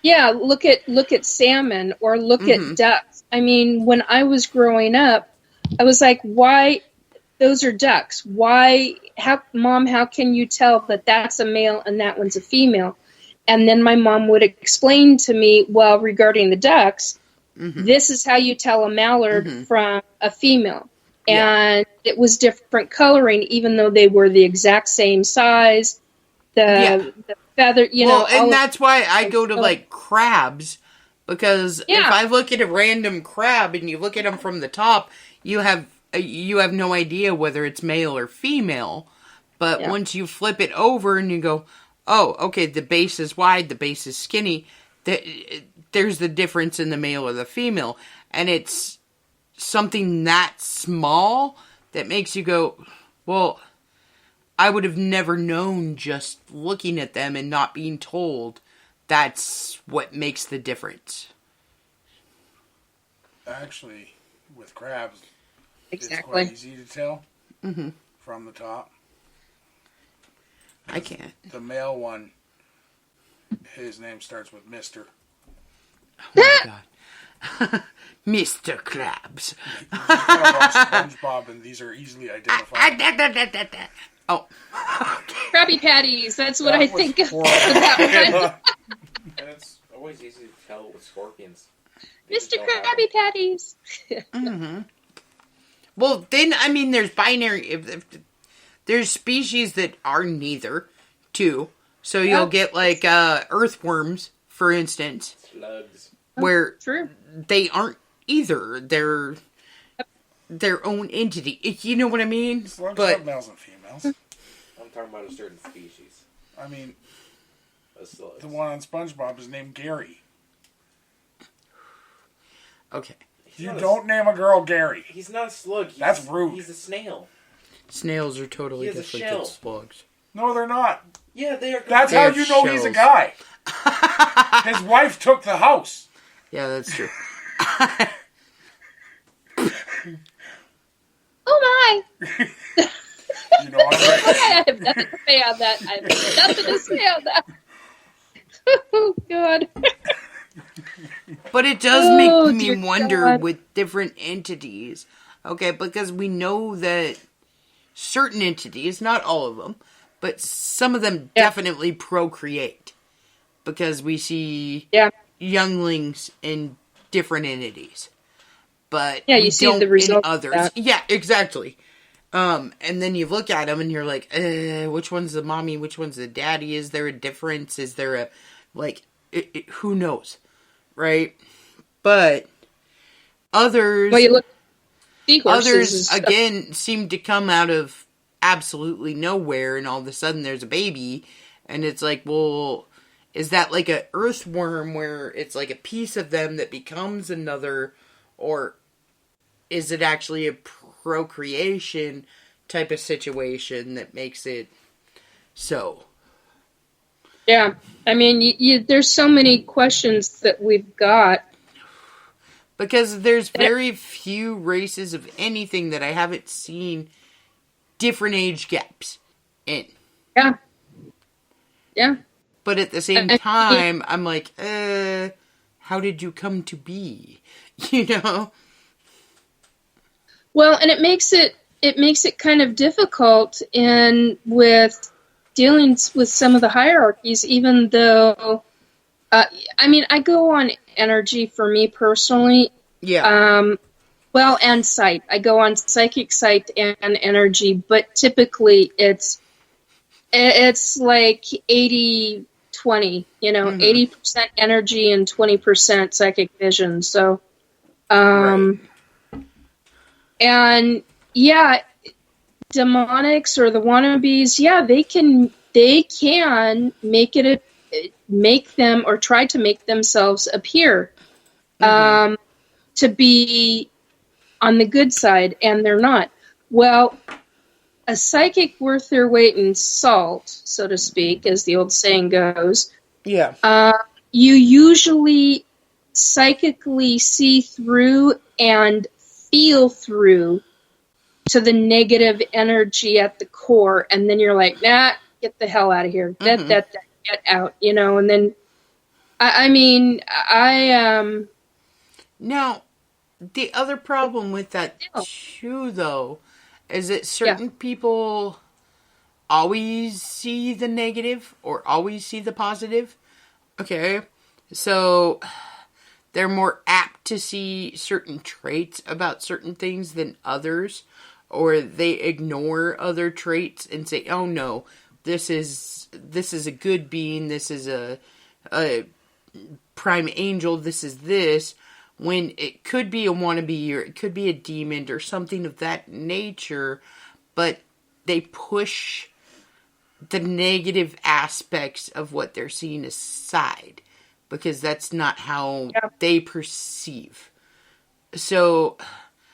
Yeah, look at salmon, or look at ducks. I mean, when I was growing up, I was like, why? Those are ducks. Why? Mom, how can you tell that that's a male and that one's a female? And then my mom would explain to me, well, regarding the ducks, this is how you tell a mallard from a female. And it was different coloring, even though they were the exact same size. The feather, and that's why I go to like crabs, because if I look at a random crab and you look at them from the top, you have no idea whether it's male or female. But once you flip it over and you go, oh, okay, the base is wide, the base is skinny, there's the difference in the male or the female. And it's something that small that makes you go, well, I would have never known just looking at them and not being told that's what makes the difference. Actually, with crabs, exactly. It's quite easy to tell from the top. I can't. The male one, his name starts with Mr. Oh my god. Mr. Krabs. SpongeBob, and these are easily identified. Oh. Krabby Patties, that's what I think of that one. And it's always easy to tell with scorpions. Mr. Krabby Patties. Well, then, I mean, there's binary. If there's species that are neither, too. So you'll get, like, earthworms, for instance. Slugs. Where True. they aren't either. They're their own entity. You know what I mean? Slugs But have males and females. I'm talking about a certain species. I mean, of slugs. the one on SpongeBob is named Gary. okay, You don't name a girl Gary. He's not a slug. That's rude. He's a snail. snails are totally He has a different shell. than slugs. No, they're not. Yeah, they are. That's They how have you know he's a shells. guy. His wife took the house. Yeah, that's true. Oh my! You know, I'm right. I have nothing to say on that. I have nothing to say on that. Oh God! But it does Oh, make me dear wonder God. with different entities. Okay, because we know that certain entities, not all of them, but some of them definitely procreate. Because we see younglings in different entities. But Yeah, you we see don't the result in of others. that. Yeah, exactly. And then you look at them and you're like, which one's the mommy, which one's the daddy? Is there a difference? Is there a, like, who knows? Right? But others, Well, you look. Seahorses and others stuff. again seem to come out of absolutely nowhere, and all of a sudden there's a baby, and it's like, well, is that like a earthworm where it's like a piece of them that becomes another, or is it actually a procreation type of situation that makes it so? Yeah, I mean, there's so many questions that we've got. Because there's very few races of anything that I haven't seen different age gaps in. Yeah. Yeah. But at the same time, I'm like, how did you come to be? You know? Well, and it makes it kind of difficult with dealing with some of the hierarchies, even though, I mean, I go on energy for me personally. Yeah. Well, and sight. I go on psychic sight and energy, but typically it's like 80-20, 80% energy and 20% psychic vision. So, Right. and yeah, demonics or the wannabes, yeah, they can make them or try to make themselves appear to be on the good side, and they're not. Well, a psychic worth their weight in salt, so to speak, as the old saying goes, Yeah. you usually psychically see through and feel through to the negative energy at the core, and then you're like, nah, get the hell out of here. Get out, and then Now, the other problem with that too, though, is that certain people always see the negative or always see the positive. Okay, so they're more apt to see certain traits about certain things than others, or they ignore other traits and say, "Oh no, this is a good being. This is a prime angel. This is this." When it could be a wannabe or it could be a demon or something of that nature, but they push the negative aspects of what they're seeing aside because that's not how they perceive. So,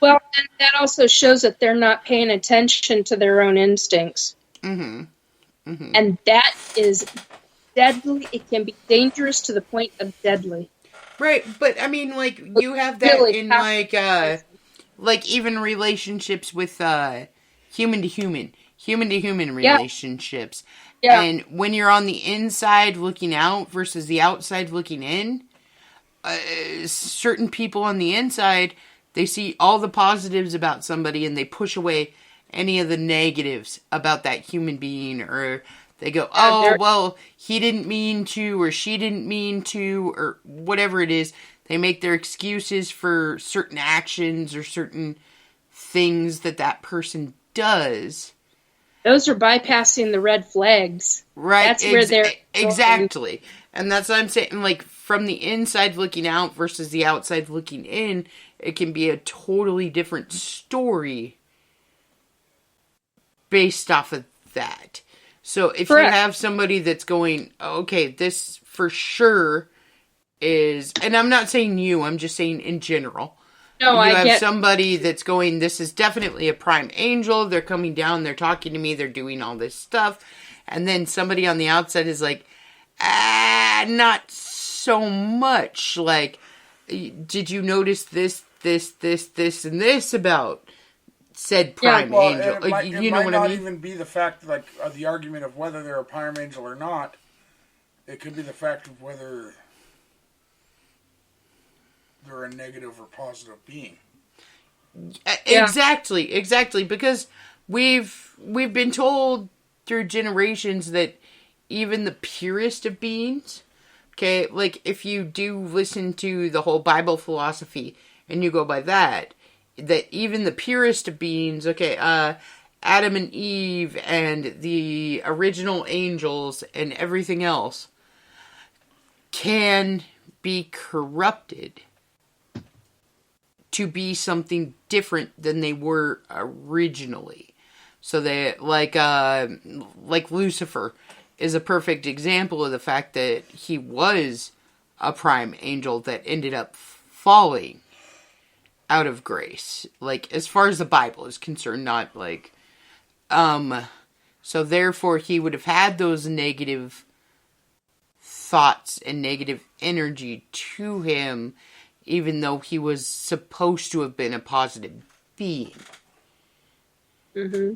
well, and that also shows that they're not paying attention to their own instincts. And that is deadly. It can be dangerous to the point of deadly. right, but I mean, like, you have that Really in, like, even relationships with, human to human relationships. Yeah. And when you're on the inside looking out versus the outside looking in, certain people on the inside, they see all the positives about somebody and they push away any of the negatives about that human being, or they go, oh, well, he didn't mean to, or she didn't mean to, or whatever it is. They make their excuses for certain actions or certain things that person does. Those are bypassing the red flags. Right. That's where they're exactly. And that's what I'm saying. Like, from the inside looking out versus the outside looking in, it can be a totally different story based off of that. So if Correct. you have somebody that's going, okay, this for sure is, and I'm not saying you, I'm just saying in general. No, you I have get somebody that's going, this is definitely a prime angel. They're coming down, they're talking to me, they're doing all this stuff. And then somebody on the outside is like, not so much. Like, did you notice this, and this about said prime angel? It might, you know what I mean? It might not even be the fact, like, the argument of whether they're a prime angel or not. It could be the fact of whether they're a negative or positive being. Exactly. Because we've been told through generations that even the purest of beings, okay, like if you do listen to the whole Bible philosophy and you go by that even the purest of beings, okay, Adam and Eve and the original angels and everything else can be corrupted to be something different than they were originally. So they, like Lucifer is a perfect example of the fact that he was a prime angel that ended up falling out of grace. Like, as far as the Bible is concerned, not like, so therefore he would have had those negative thoughts and negative energy to him, even though he was supposed to have been a positive being. Mm-hmm.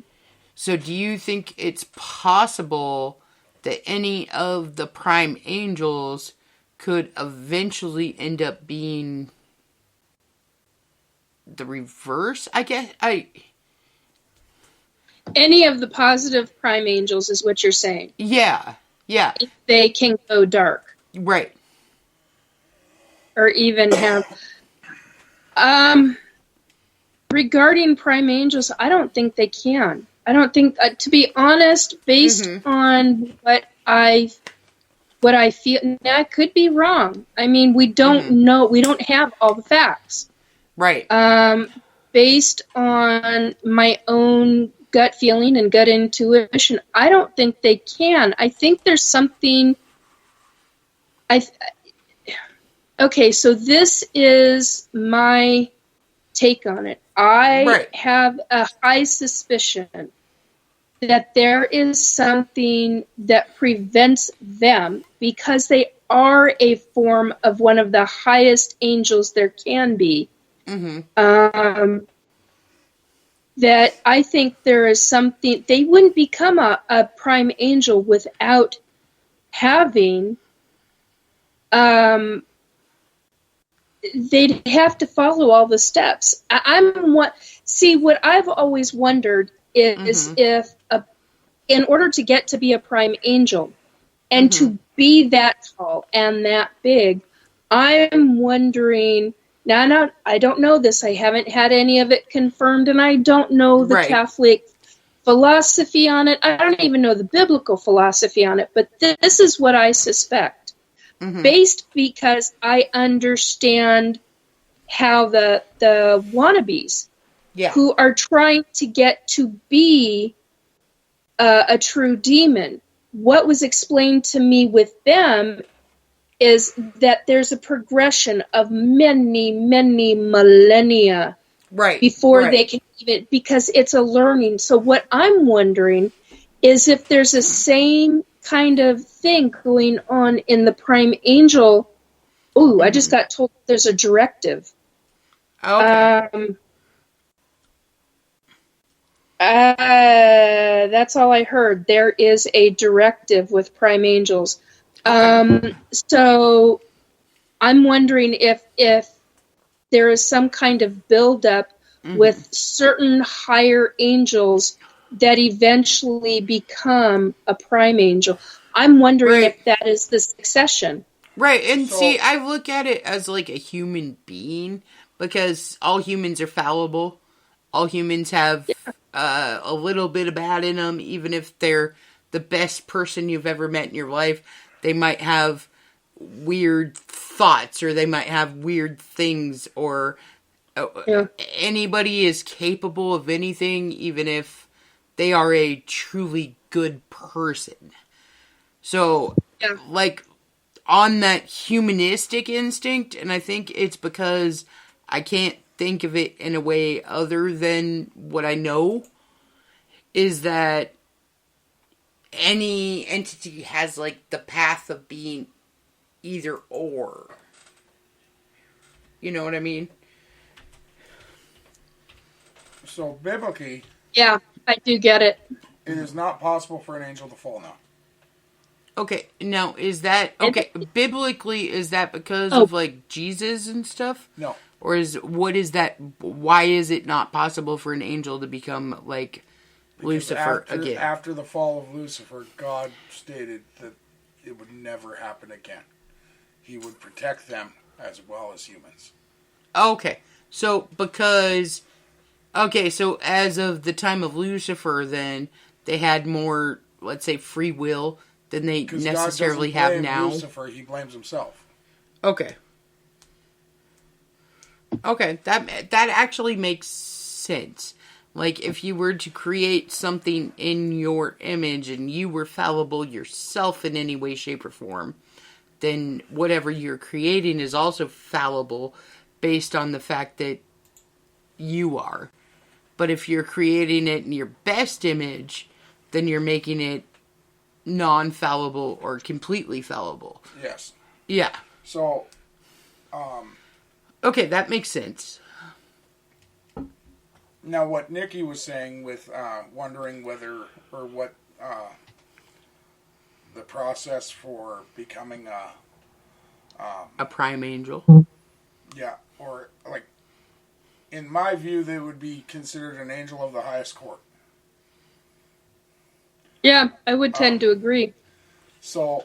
So do you think it's possible that any of the prime angels could eventually end up being the reverse? I guess any of the positive prime angels is what you're saying. Yeah. They can go dark. regarding prime angels, I don't think they can. I don't think, to be honest, based on what I feel, now I could be wrong. I mean, we don't know, we don't have all the facts. Right. Based on my own gut feeling and gut intuition, I don't think they can. I think there's something. Okay, so this is my take on it. I have a high suspicion that there is something that prevents them, because they are a form of one of the highest angels there can be. That I think there is something, they wouldn't become a prime angel without having, they'd have to follow all the steps. What I've always wondered is if in order to get to be a prime angel and to be that tall and that big, I'm wondering. Now, I don't know this. I haven't had any of it confirmed, and I don't know the Catholic philosophy on it. I don't even know the biblical philosophy on it, but this is what I suspect. Based because I understand how the wannabes who are trying to get to be a true demon, what was explained to me with them is that there's a progression of many, many millennia before they can even, because it's a learning. So what I'm wondering is if there's a same kind of thing going on in the prime angel. Ooh, I just got told there's a directive. Okay. That's all I heard. There is a directive with prime angels. So I'm wondering if there is some kind of buildup with certain higher angels that eventually become a prime angel. I'm wondering if that is the succession. Right, and see, I look at it as like a human being, because all humans are fallible. All humans have a little bit of bad in them, even if they're the best person you've ever met in your life. They might have weird thoughts, or they might have weird things, or anybody is capable of anything, even if they are a truly good person. So, like, on that humanistic instinct, and I think it's because I can't think of it in a way other than what I know, is that any entity has, like, the path of being either or. You know what I mean? So, biblically... Yeah, I do get it. It is not possible for an angel to fall now. Okay, now, is that... Okay, biblically, is that because of, like, Jesus and stuff? No. Or what is that... Why is it not possible for an angel to become, like... Lucifer again. After the fall of Lucifer, God stated that it would never happen again. He would protect them as well as humans. Okay. So, because... Okay, so as of the time of Lucifer, then, they had more, let's say, free will than they necessarily have now. Lucifer, he blames himself. Okay. Okay, that actually makes sense. Like, if you were to create something in your image and you were fallible yourself in any way, shape, or form, then whatever you're creating is also fallible based on the fact that you are. But if you're creating it in your best image, then you're making it non-fallible or completely fallible. Yes. Yeah. So, okay, that makes sense. Now, what Nikki was saying with wondering whether, or what the process for becoming a prime angel. Yeah, or like, in my view, they would be considered an angel of the highest court. Yeah, I would tend to agree. So,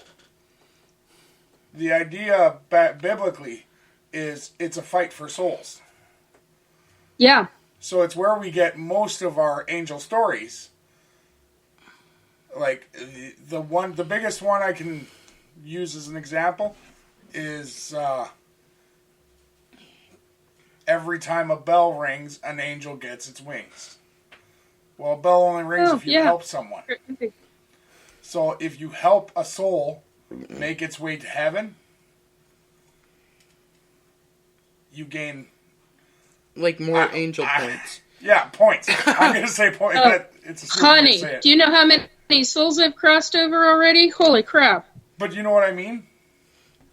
the idea biblically is it's a fight for souls. Yeah. So it's where we get most of our angel stories. Like the biggest one I can use as an example is every time a bell rings, an angel gets its wings. Well, a bell only rings if you help someone. So if you help a soul make its way to heaven, you gain like more angel points. Yeah, points. I'm going to say points, but it's a stupid way to say it. Do you know how many souls I've crossed over already? Holy crap. But you know what I mean?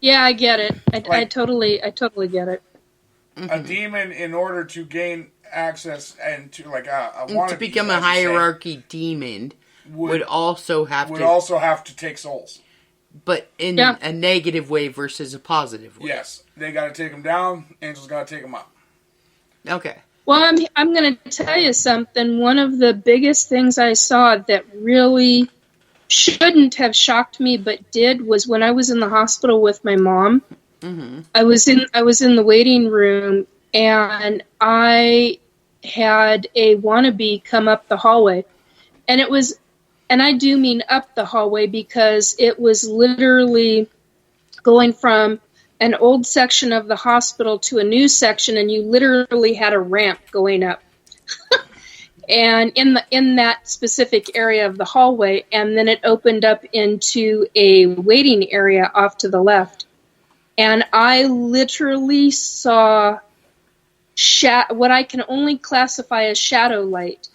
Yeah, I get it. I totally get it. A demon, in order to gain access and to like a wannabe, to become a hierarchy demon, would also have to take souls, but in a negative way versus a positive way. Yes, they got to take them down. Angels got to take them up. Okay. Well, I'm going to tell you something. One of the biggest things I saw that really shouldn't have shocked me, but did, was when I was in the hospital with my mom. Mm-hmm. I was in the waiting room, and I had a wannabe come up the hallway, and I do mean up the hallway, because it was literally going from an old section of the hospital to a new section, and you literally had a ramp going up. And in that specific area of the hallway, and then it opened up into a waiting area off to the left. And I literally saw what I can only classify as shadow light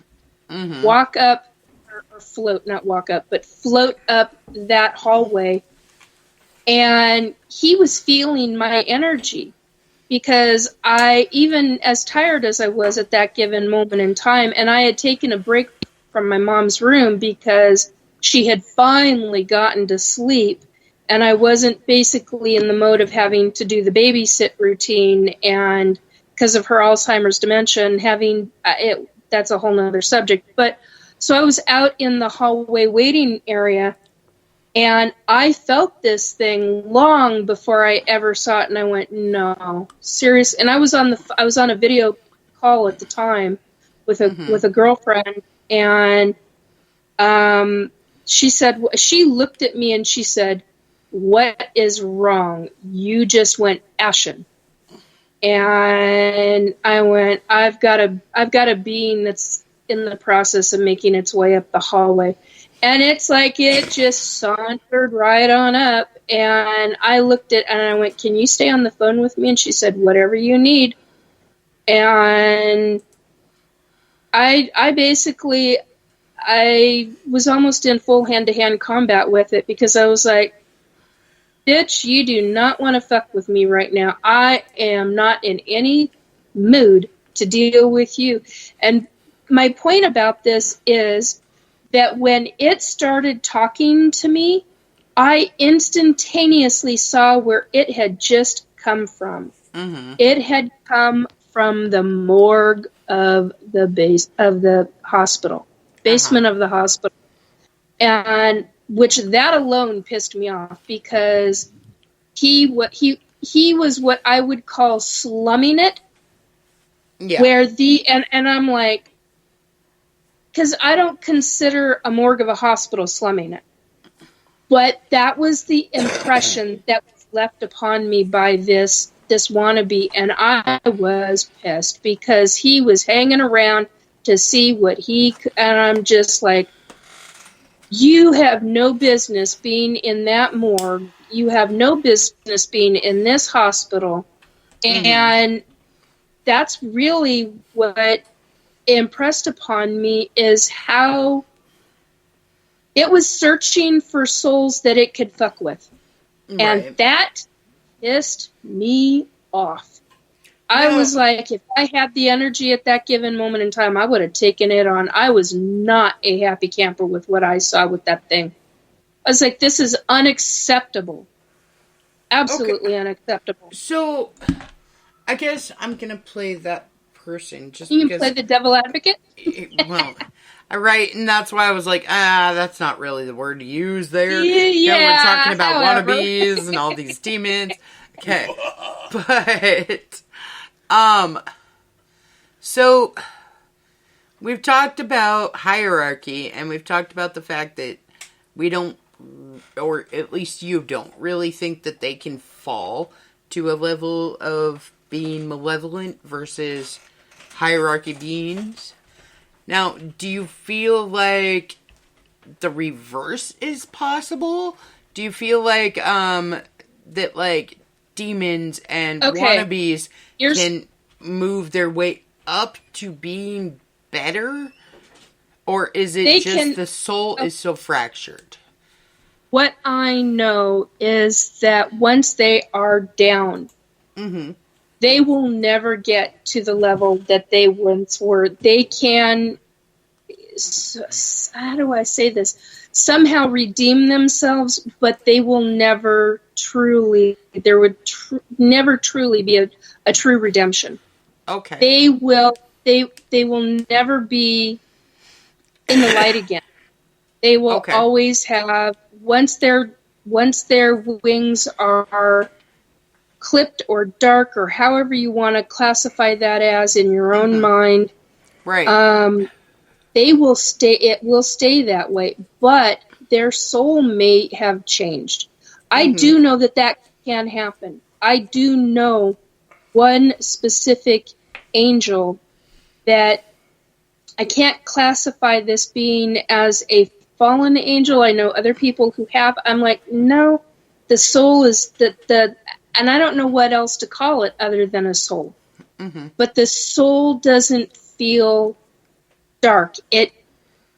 walk up, or float, not walk up, but float up that hallway. And he was feeling my energy, because even as tired as I was at that given moment in time, and I had taken a break from my mom's room because she had finally gotten to sleep, and I wasn't basically in the mode of having to do the babysit routine, and because of her Alzheimer's dementia and that's a whole nother subject. But so I was out in the hallway waiting area, and I felt this thing long before I ever saw it, and I went, no, serious. And I was on a video call at the time with a girlfriend, and she looked at me and she said, "What is wrong? You just went ashen." And I went, I've got a being that's in the process of making its way up the hallway. And it's like it just sauntered right on up. And I looked at it and I went, "Can you stay on the phone with me?" And she said, "Whatever you need." And I was almost in full hand-to-hand combat with it, because I was like, "Bitch, you do not want to fuck with me right now. I am not in any mood to deal with you." And my point about this is that when it started talking to me, I instantaneously saw where it had just come from. Mm-hmm. It had come from the morgue of the hospital, basement of the hospital, and which that alone pissed me off, because he was what I would call slumming it. Yeah. Where and I'm like, because I don't consider a morgue of a hospital slumming it. But that was the impression that was left upon me by this wannabe, and I was pissed, because he was hanging around to see what and I'm just like, you have no business being in that morgue. You have no business being in this hospital. Mm-hmm. And that's really what impressed upon me, is how it was searching for souls that it could fuck with. Right. And that pissed me off. I was like, if I had the energy at that given moment in time, I would have taken it on. I was not a happy camper with what I saw with that thing. I was like, this is unacceptable. Absolutely unacceptable. So, I guess I'm going to play that person. You can play the devil advocate? Well, right, and that's why I was like, that's not really the word to use there. Yeah, we're talking about wannabes and all these demons. Okay, but, so, we've talked about hierarchy, and we've talked about the fact that we don't, or at least you don't, really think that they can fall to a level of being malevolent versus hierarchy beings. Now, do you feel like the reverse is possible? Do you feel like that like demons and wannabes can move their way up to being better? Or is it the soul is so fractured? What I know is that once they are down, they will never get to the level that they once were. They can, how do I say this? Somehow redeem themselves, but they will never truly, there would never truly be a true redemption. Okay. They will never be in the light again. They will always have, once their wings are clipped or dark or however you want to classify that as in your own mind, right? They will stay. It will stay that way, but their soul may have changed. I do know that can happen. I do know one specific angel that I can't classify this being as a fallen angel. I know other people who have. I'm like, no, the soul is the and I don't know what else to call it other than a soul. But the soul doesn't feel dark. And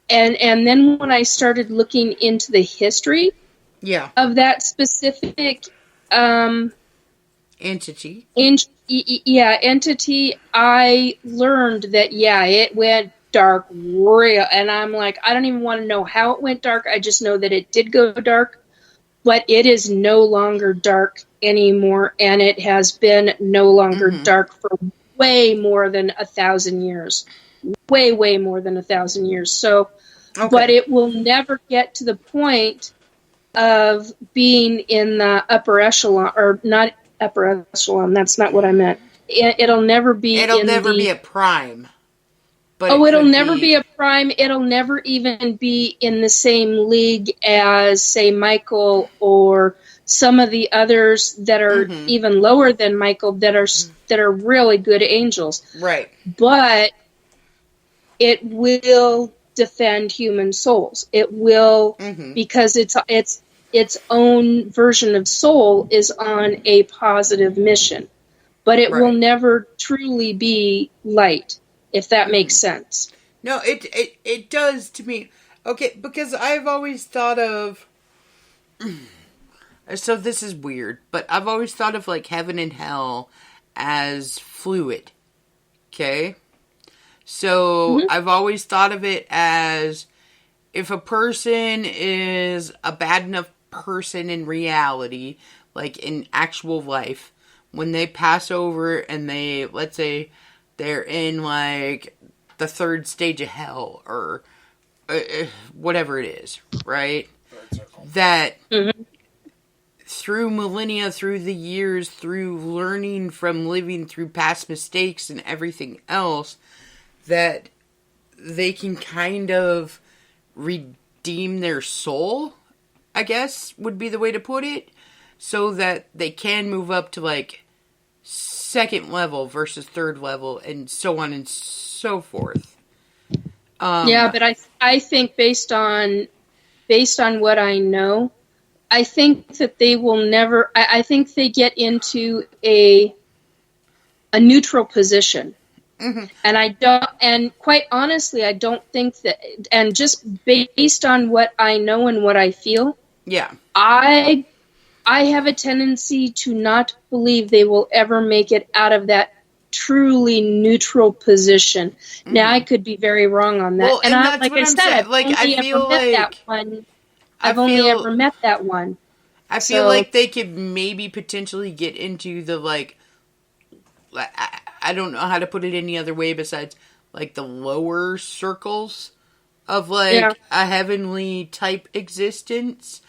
then when I started looking into the history of that specific entity, entity, I learned that it went dark real, and I'm like, I don't even want to know how it went dark. I just know that it did go dark, but it is no longer dark anymore, and it has been no longer dark for way more than 1,000 years. Way more than 1,000 years. So, but it will never get to the point of being in the upper echelon, or not upper echelon. That's not what I meant. It'll never be. It'll never be a prime. But it'll never be a prime. It'll never even be in the same league as, say, Michael or some of the others that are even lower than Michael that are really good angels. Right. But it will defend human souls. It will, because its own version of soul is on a positive mission. But it will never truly be light, if that makes sense. No, it does to me. Okay, because I've always thought of... So this is weird, but I've always thought of like heaven and hell as fluid. Okay? So I've always thought of it as if a person is a bad enough person in reality, like in actual life, when they pass over and they, let's say, they're in like the third stage of hell or whatever it is, right? That through millennia, through the years, through learning from living through past mistakes and everything else, that they can kind of redeem their soul, I guess, would be the way to put it, so that they can move up to like second level versus third level and so on and so forth. But I think based on what I know, I think that they will never, I think they get into a neutral position. And quite honestly, I don't think that, and just based on what I know and what I feel, I have a tendency to not believe they will ever make it out of that truly neutral position. Now, I could be very wrong on that. Well, and that's like what I said, I've only ever met that one. I feel like they could maybe potentially get into the, like, I don't know how to put it any other way besides, like, the lower circles of, like, a heavenly type existence,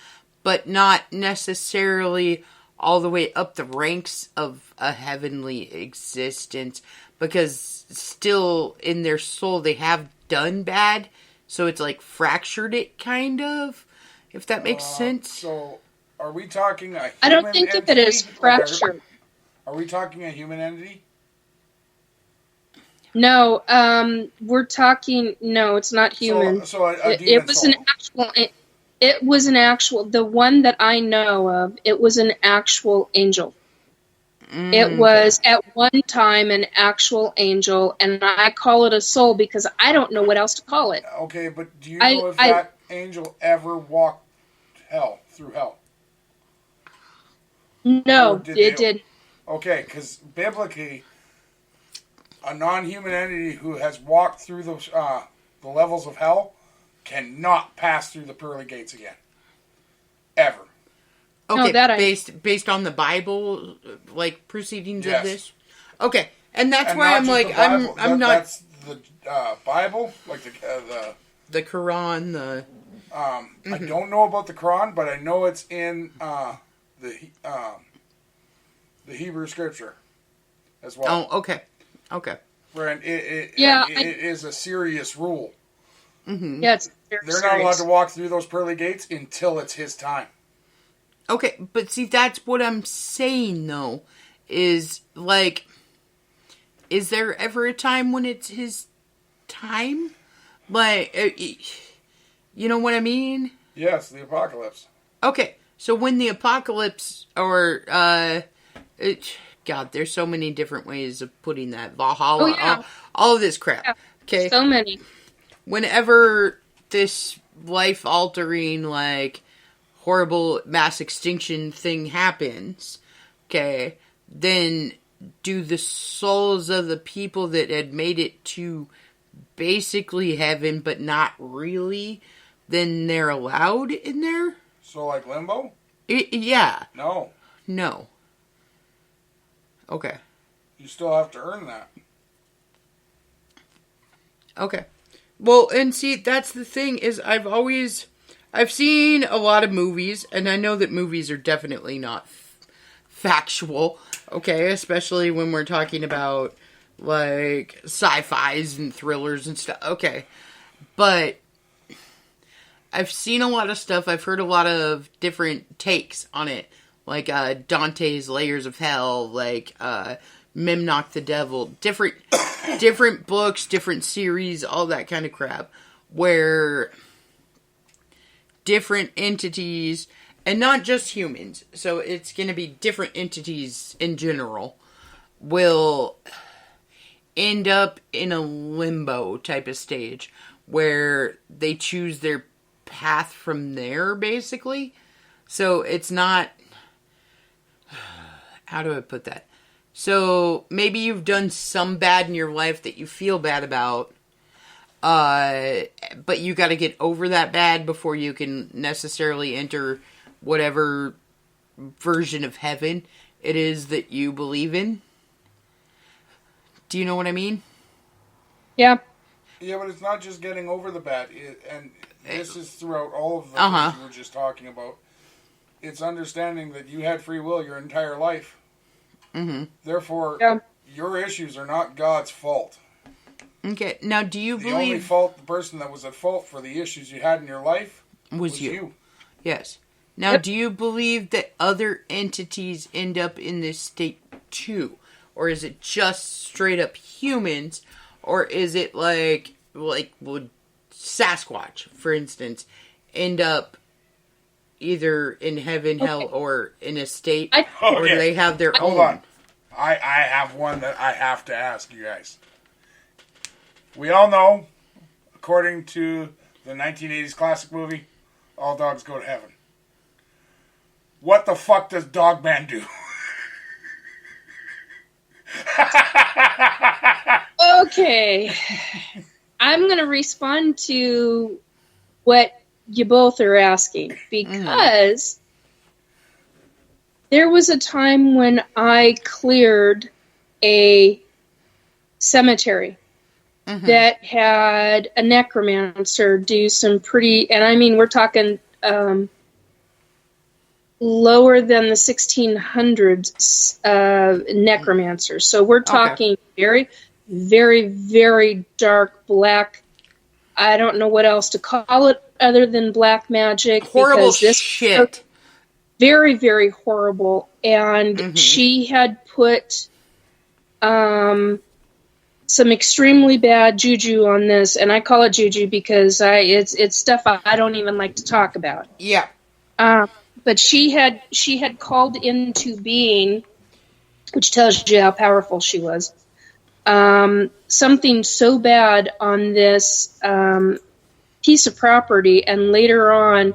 but not necessarily all the way up the ranks of a heavenly existence, because still in their soul they have done bad, so it's like fractured it, kind of, if that makes sense. So, are we talking a human I don't think of it as entity? fractured. Are we talking a human entity? No, we're talking. No, it's not human. So a It demon was soul. an actual. It was an actual. The one that I know of. It was an actual angel. It was at one time an actual angel, and I call it a soul because I don't know what else to call it. Okay, but do you know if that angel ever walked through hell? No, Or did it they- did. Okay, because biblically, a non-human entity who has walked through the levels of hell cannot pass through the pearly gates again, ever. Okay, No, that I- based on the Bible, like proceedings Yes. of this. Okay, and that's And why not I'm just like the Bible, I'm not That's the Bible, like the Quran, the I don't know about the Quran, but I know it's in the Hebrew Scripture as well. oh okay. And it is a serious rule. Yeah, it's very They're not allowed serious. to walk through those pearly gates until it's his time. Okay, but see, that's what I'm saying, though, is, like, is there ever a time when it's his time? Like, you know what I mean? Yes, the apocalypse. Okay, so when the apocalypse, or, God, there's so many different ways of putting that. Valhalla, Oh, yeah. all of this crap. Yeah. Okay, So many. whenever this life-altering, like, horrible mass extinction thing happens, okay, then do the souls of the people that had made it to basically heaven, but not really, then they're allowed in there? So, like limbo? Yeah. No. No. Okay. You still have to earn that. Okay. Well, and see, that's the thing, is I've seen a lot of movies, and I know that movies are definitely not factual, okay? Especially when we're talking about, like, sci-fis and thrillers and stuff, okay? But I've seen a lot of stuff, I've heard a lot of different takes on it, like Dante's Layers of Hell, like Memnoch the Devil, different books, different series, all that kind of crap, where different entities, and not just humans, so it's going to be different entities in general, will end up in a limbo type of stage where they choose their path from there, basically. So it's not, how do I put that? So maybe you've done some bad in your life that you feel bad about, but you got to get over that bad before you can necessarily enter whatever version of heaven it is that you believe in. Do you know what I mean? Yeah. Yeah, but it's not just getting over the bad. And this is throughout all of the Uh-huh. things you were just talking about. It's understanding that you had free will your entire life. Mm-hmm. Therefore, Yeah. your issues are not God's fault. Okay, now do you The only believe fault, the person that was at fault for the issues you had in your life was you? Yes. Now, do you believe that other entities end up in this state too? Or is it just straight up humans? Or is it like would Sasquatch, for instance, end up either in heaven, hell, or in a state where Okay. they have their Hold own? on. I have one that I have to ask you guys. We all know, according to the 1980s classic movie, all dogs go to heaven. What the fuck does Dogman do? Okay. I'm going to respond to what you both are asking because there was a time when I cleared a cemetery that had a necromancer do some pretty, and I mean, we're talking lower than the 1600s necromancer. So we're talking very, very, very dark black I don't know what else to call it other than black magic. Horrible because this shit. very, very horrible. And she had put some extremely bad juju on this, and I call it juju because it's stuff I don't even like to talk about. Yeah. But she had called into being, which tells you how powerful she was. Something so bad on this piece of property, and later on,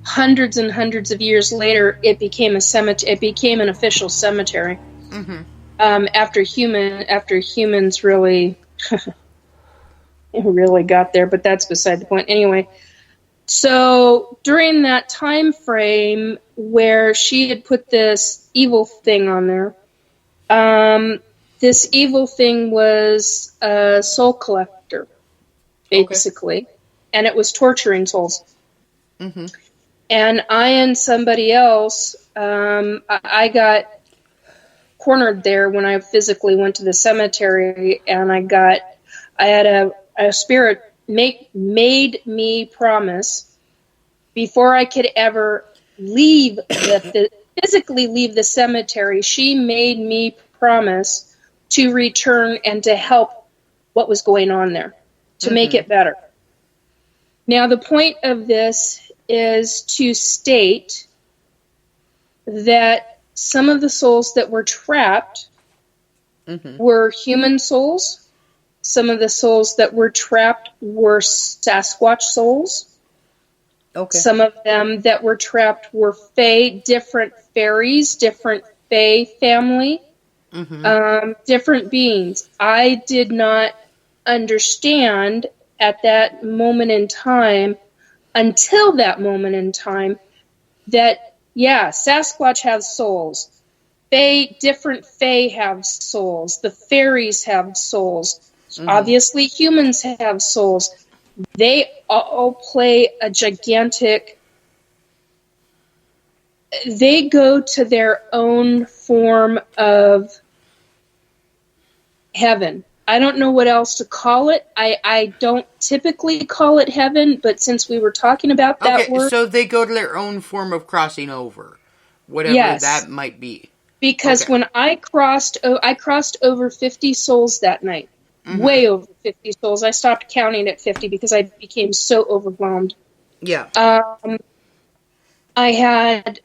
hundreds and hundreds of years later, it became a cemetery. It became an official cemetery. After humans really really got there, but that's beside the point. Anyway, so during that time frame where she had put this evil thing on there, this evil thing was a soul collector, basically, and it was torturing souls. And I and somebody else, I got cornered there when I physically went to the cemetery, and I had a spirit made me promise before I could ever physically leave the cemetery. She made me promise to return and to help what was going on there, to make it better. Now, the point of this is to state that some of the souls that were trapped were human souls. Some of the souls that were trapped were Sasquatch souls. Some of them that were trapped were Fae, different fairies, different Fae family, different beings. I did not understand at that moment in time, until that moment in time, that, yeah, Sasquatch has souls. Different Fae have souls. The fairies have souls. Obviously, humans have souls. They all play a gigantic... They go to their own form of heaven. I don't know what else to call it. I don't typically call it heaven, but since we were talking about that word... so they go to their own form of crossing over. Whatever that might be. Because when I crossed over 50 souls that night. Way over 50 souls. I stopped counting at 50 because I became so overwhelmed. Yeah. I had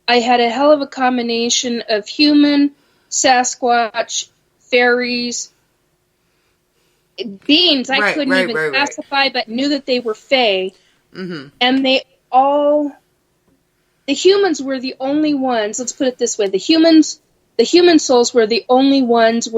a hell of a combination of human, Sasquatch, fairies, beings I couldn't even classify, but knew that they were Fae. And they all... The humans were the only ones, let's put it this way, the human souls were the only ones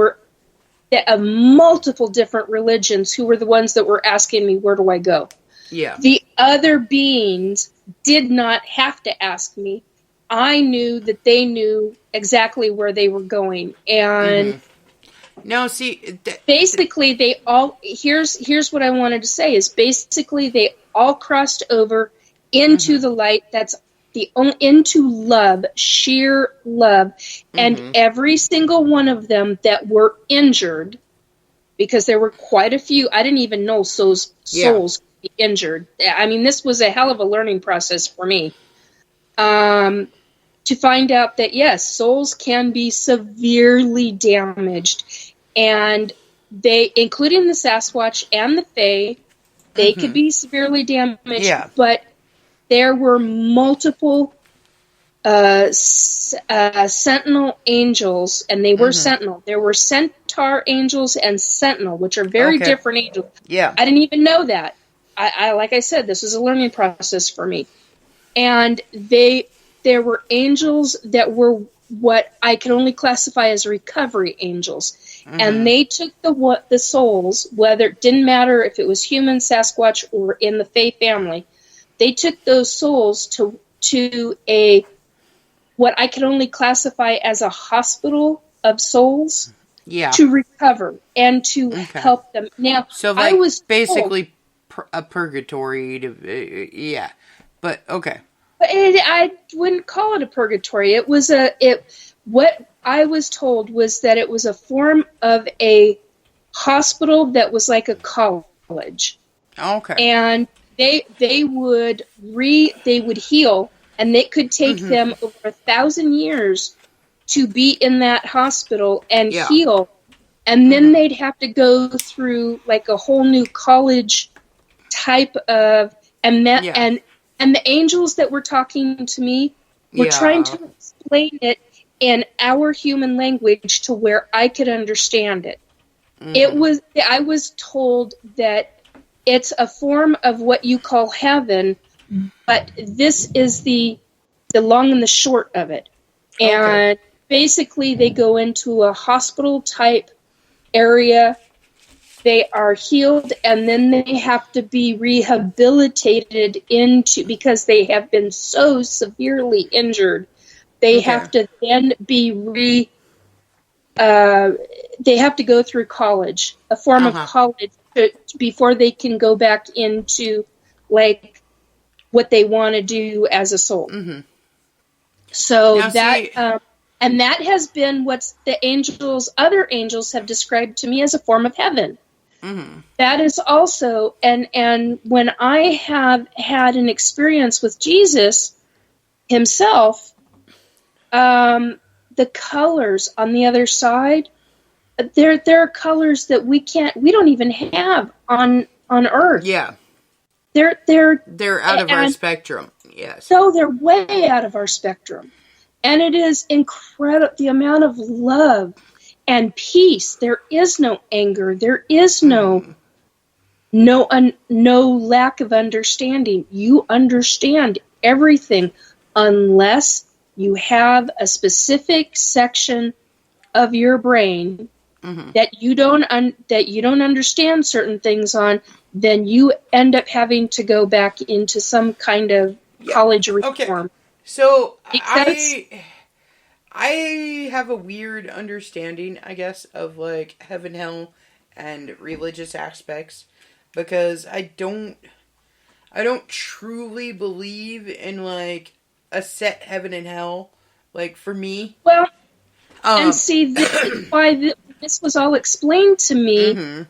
of multiple different religions who were the ones that were asking me, where do I go? Yeah. The other beings did not have to ask me. I knew that they knew exactly where they were going. And no, see, basically they all, here's what I wanted to say, is basically they all crossed over into the light that's into love, sheer love, and every single one of them that were injured, because there were quite a few, I didn't even know souls could be injured. I mean, this was a hell of a learning process for me, to find out that, yes, souls can be severely damaged, and they, including the Sasquatch and the Fae, they could be severely damaged, but there were multiple sentinel angels, and they were sentinel. There were centaur angels and sentinel, which are very different angels. Yeah. I didn't even know that. I like I said, this was a learning process for me. And there were angels that were what I can only classify as recovery angels. And they took the souls, whether it didn't matter if it was human, Sasquatch, or in the Fae family, they took those souls to a what I can only classify as a hospital of souls to recover and to help them. Now, so like I was basically a purgatory. But okay. But I wouldn't call it a purgatory. It was what I was told was that it was a form of a hospital that was like a college. Okay. And they would heal, and it could take them over 1,000 years to be in that hospital and Yeah. heal, and then they'd have to go through like a whole new college type of and that Yeah. and the angels that were talking to me were trying to explain it in our human language to where I could understand it. I was told that it's a form of what you call heaven, but this is the long and the short of it. And basically they go into a hospital type area. They are healed, and then they have to be rehabilitated because they have been so severely injured. They have to then be they have to go through college, a form of college, before they can go back into like what they want to do as a soul. So Now, that and that has been what other angels have described to me as a form of heaven. That is also, and when I have had an experience with Jesus himself, the colors on the other side, there are colors that we don't even have on Earth. Yeah. They're out of our spectrum. Yes. So they're way out of our spectrum. And it is incredible, the amount of love and peace. There is no anger. There is no lack of understanding. You understand everything unless you have a specific section of your brain that you don't understand certain things on. Then you end up having to go back into some kind of college reform. Okay. So I have a weird understanding, I guess, of like heaven, hell, and religious aspects, because I don't truly believe in like a set heaven and hell. Like for me, well, and see, this is why this was all explained to me.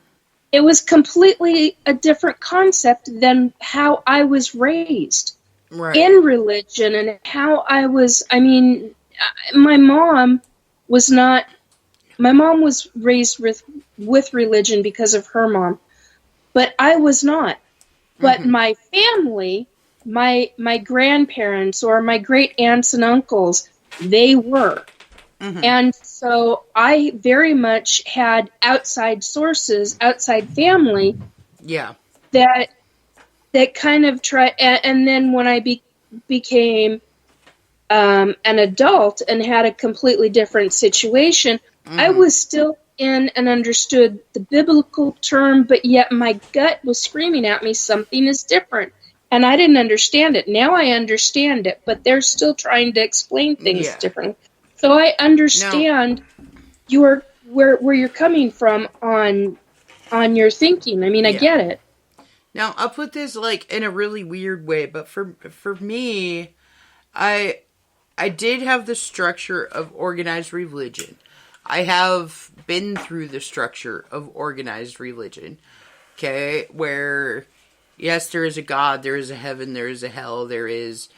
It was completely a different concept than how I was raised in religion, and how I was. I mean, my mom was raised with religion because of her mom, but I was not. But my family, my grandparents or my great aunts and uncles, they were. And so I very much had outside sources, outside family. Yeah. That kind of and then when I became an adult and had a completely different situation, I was still in and understood the biblical term, but yet my gut was screaming at me something is different. And I didn't understand it. Now I understand it, but they're still trying to explain things differently. So I understand where you're coming from on your thinking. I mean, I get it. Now, I'll put this like in a really weird way, but for me, I did have the structure of organized religion. I have been through the structure of organized religion. Okay, where yes, there is a God, there is a heaven, there is a hell, there is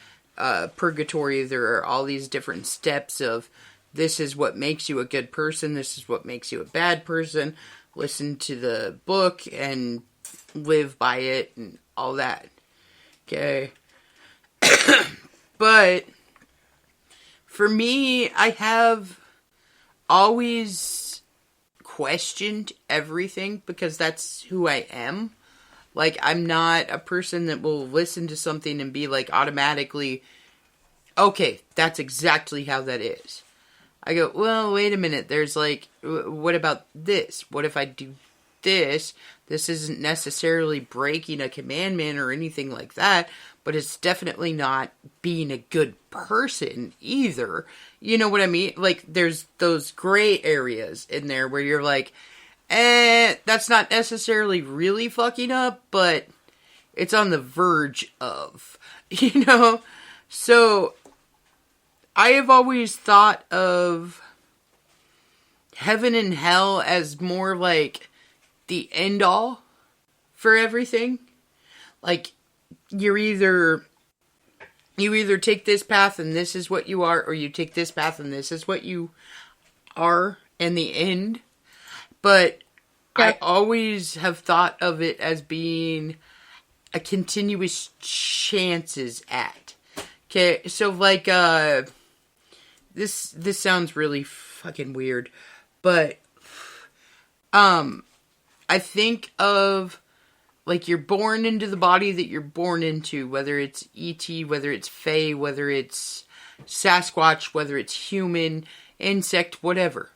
purgatory, there are all these different steps of this is what makes you a good person, this is what makes you a bad person, listen to the book and live by it and all that. Okay. But for me, I have always questioned everything because that's who I am. Like, I'm not a person that will listen to something and be like automatically, okay, that's exactly how that is. I go, well, wait a minute, there's like, what about this? What if I do this? This isn't necessarily breaking a commandment or anything like that, but it's definitely not being a good person either. You know what I mean? Like, there's those gray areas in there where you're like, that's not necessarily really fucking up, but it's on the verge of, you know? So, I have always thought of heaven and hell as more like the end all for everything. like, you either take this path and this is what you are, or you take this path and this is what you are in the end. But I always have thought of it as being a continuous chances at. Okay, so like, this sounds really fucking weird, but, I think of, like, you're born into the body that you're born into, whether it's E.T., whether it's Fae, whether it's Sasquatch, whether it's human, insect, whatever.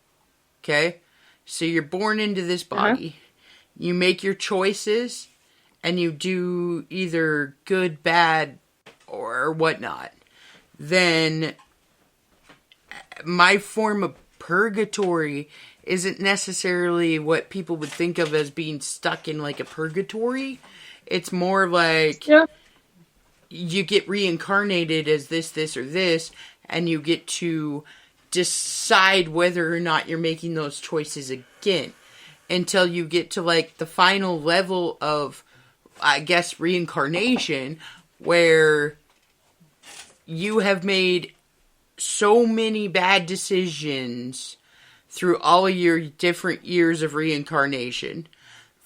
Okay? So you're born into this body. You make your choices, and you do either good, bad, or whatnot. Then my form of purgatory isn't necessarily what people would think of as being stuck in like a purgatory. It's more like you get reincarnated as this, or this, and you get to decide whether or not you're making those choices again until you get to like the final level of, I guess, reincarnation, where you have made so many bad decisions through all of your different years of reincarnation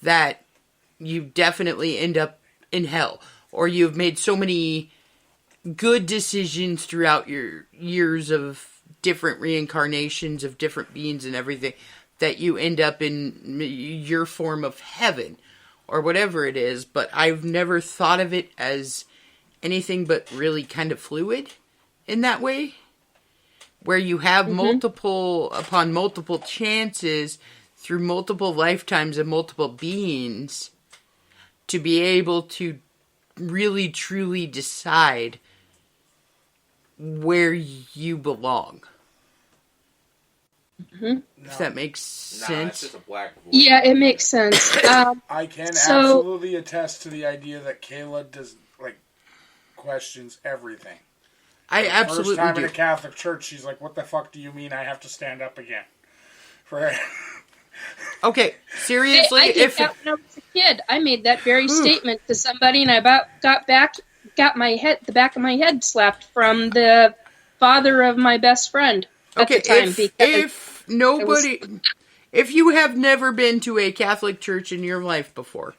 that you definitely end up in hell. Or you've made so many good decisions throughout your years of different reincarnations of different beings and everything that you end up in your form of heaven or whatever it is. But I've never thought of it as anything but really kind of fluid in that way, where you have multiple upon multiple chances through multiple lifetimes and multiple beings to be able to really truly decide where you belong. If that makes sense. It's just a black void. Yeah, it makes sense. I can absolutely attest to the idea that Kayla does, like, questions everything. I absolutely First time do. in a Catholic church, she's like, "What the fuck do you mean I have to stand up again?" For Okay, seriously, I did that when I was a kid. I made that very statement to somebody, and I got the back of my head slapped from the father of my best friend at the time. If you have never been to a Catholic church in your life before,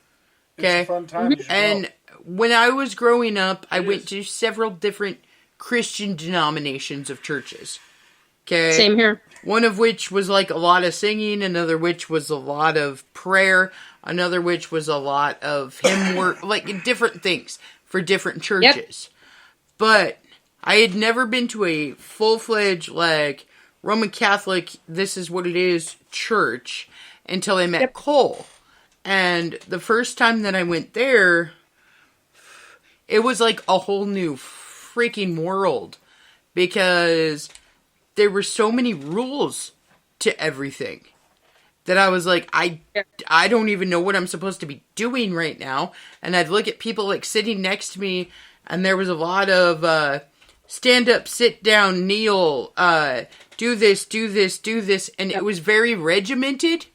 okay, it's a fun time. You should and go. when I was growing up, I went to several different Christian denominations of churches. Okay, Same here. One of which was like a lot of singing, another which was a lot of prayer, another which was a lot of hymn work, like different things for different churches. But I had never been to a full-fledged, like, Roman Catholic, this is what it is, church, until I met Cole. And the first time that I went there, it was like a whole new freaking world, because there were so many rules to everything that I was like, I don't even know what I'm supposed to be doing right now. And I'd look at people like sitting next to me, and there was a lot of stand up, sit down, kneel, do this, do this, do this. And it was very regimented,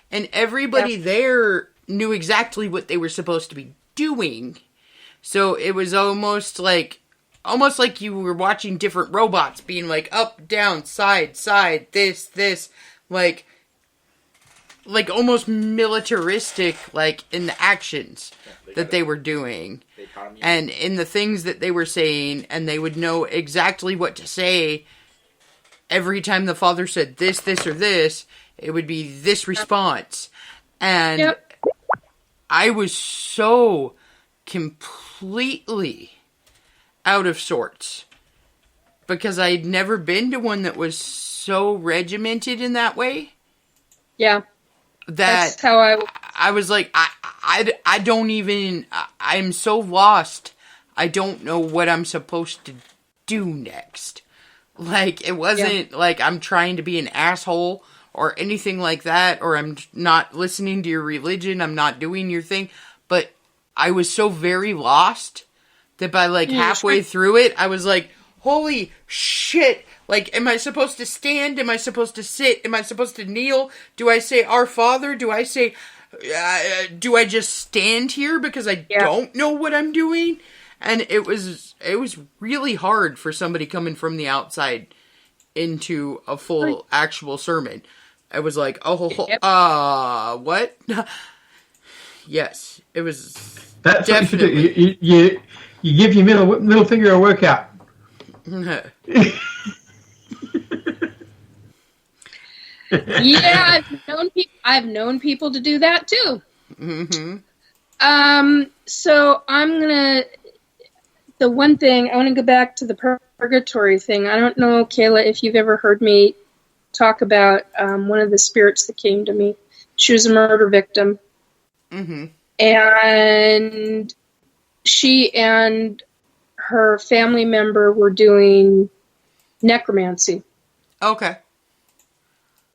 and everybody there knew exactly what they were supposed to be doing. So it was almost like you were watching different robots being like up, down, side, this, like almost militaristic, like in the actions that they were doing and in the things that they were saying, and they would know exactly what to say every time the father said this, or this, it would be this response. And I was so completely out of sorts, because I'd never been to one that was so regimented in that way. Yeah. That's how I was like, I don't even, I'm so lost. I don't know what I'm supposed to do next. Like, it wasn't like I'm trying to be an asshole or anything like that, or I'm not listening to your religion, I'm not doing your thing, but I was so very lost that by like halfway through it, I was like, holy shit. Like, am I supposed to stand? Am I supposed to sit? Am I supposed to kneel? Do I say Our Father? Do I say do I just stand here because I don't know what I'm doing? And it was really hard for somebody coming from the outside into a full actual sermon. I was like, what? Yes, it was. That's definitely. what you should do. You give your middle finger a workout. Yeah, I've known people to do that too. So I'm gonna. The one thing I want to go back to the purgatory thing. I don't know, Kayla, if you've ever heard me talk about one of the spirits that came to me. She was a murder victim, and she and her family member were doing necromancy. Okay.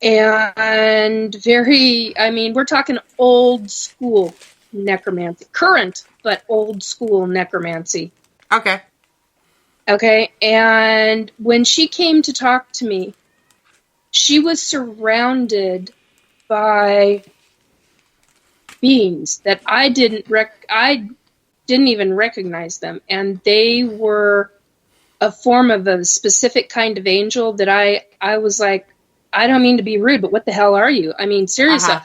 And we're talking old school necromancy. Current, but old school necromancy. Okay. Okay, and when she came to talk to me, she was surrounded by beings that I didn't even recognize them, and they were a form of a specific kind of angel that I was like, I don't mean to be rude, but what the hell are you? I mean, seriously,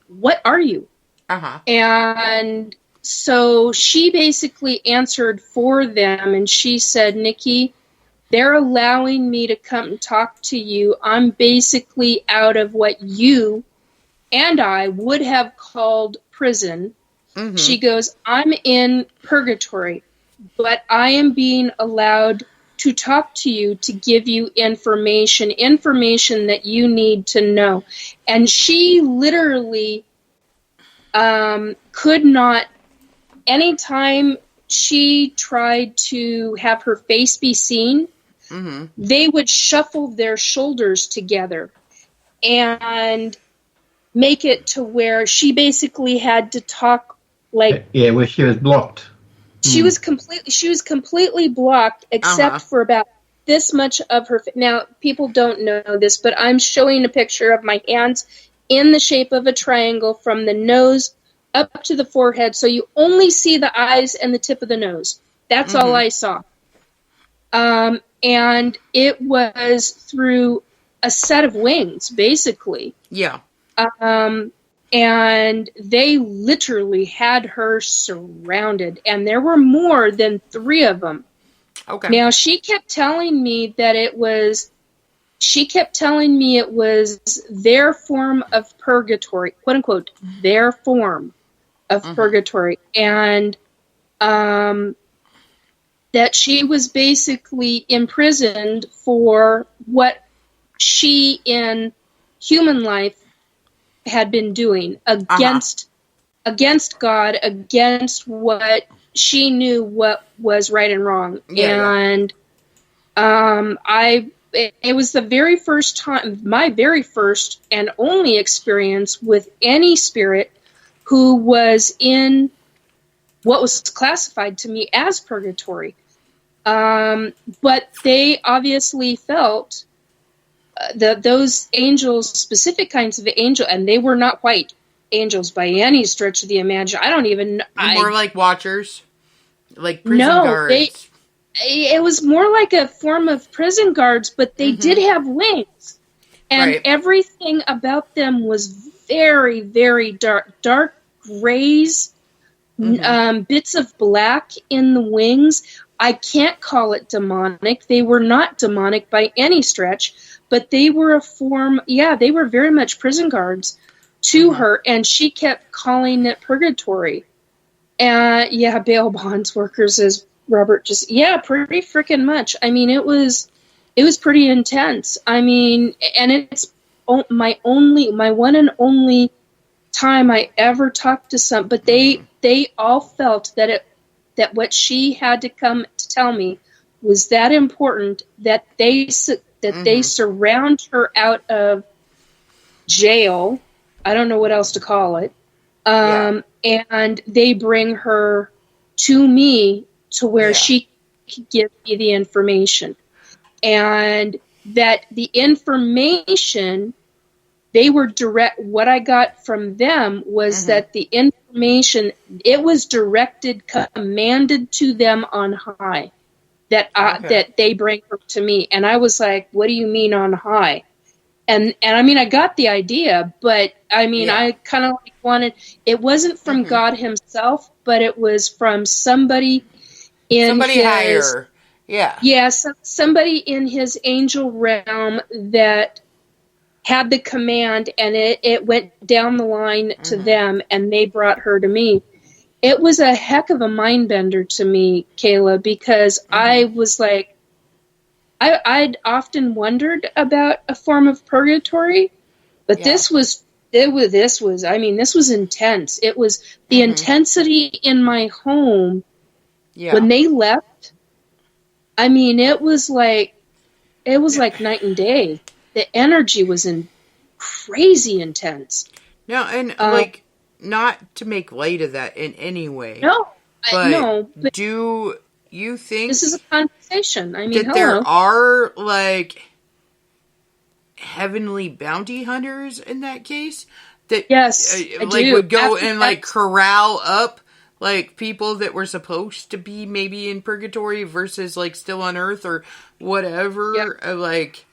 what are you? And so she basically answered for them, and she said, Nikki, they're allowing me to come and talk to you. I'm basically out of what you and I would have called prison. She goes, I'm in purgatory, but I am being allowed to talk to you, to give you information that you need to know. And she literally could not, anytime she tried to have her face be seen, they would shuffle their shoulders together and make it to where she basically had to talk like... Yeah, where she was blocked. She was completely blocked, except for about this much of her... Now, people don't know this, but I'm showing a picture of my hands in the shape of a triangle from the nose up to the forehead, so you only see the eyes and the tip of the nose. That's all I saw. And it was through a set of wings, basically. Yeah. And they literally had her surrounded, and there were more than 3 of them. Okay. Now, she kept telling me that it was their form of purgatory, quote unquote, their form of purgatory, and that she was basically imprisoned for what she in human life had been doing against God, against what she knew what was right and wrong. And it was the very first time, my very first and only experience with any spirit who was in what was classified to me as purgatory. But they obviously felt those angels, specific kinds of angel, and they were not white angels by any stretch of the imagination. I don't even... More like watchers? Like prison guards? It was more like a form of prison guards, but they did have wings. And everything about them was very, very dark grays, bits of black in the wings. I can't call it demonic. They were not demonic by any stretch, but they were a form, they were very much prison guards to her, and she kept calling it purgatory. Bail bonds workers, as Robert just, pretty freaking much. I mean, it was pretty intense. I mean, and it's my one and only time I ever talked to some, but they all felt that what she had to come to tell me was that important, that they surround her out of jail. I don't know what else to call it. And they bring her to me to where she could give me the information. And that the information they were direct. What I got from them was that the information, it was directed, commanded to them on high, that they bring her to me. And I was like, what do you mean on high? And I mean, I got the idea, but I mean, I kind of like wanted, it wasn't from God himself, but it was from somebody in higher. Yeah. Yeah, somebody in his angel realm that had the command, and it went down the line to them, and they brought her to me. It was a heck of a mind bender to me, Kayla, because I was like, I'd often wondered about a form of purgatory, but this was intense. It was the intensity in my home when they left. I mean, it was like night and day. The energy was crazy intense. No, and like, not to make light of that in any way. No, but do you think this is a conversation? I mean, that there are like heavenly bounty hunters in that case that would go and like corral up like people that were supposed to be maybe in purgatory versus like still on earth or whatever. Like,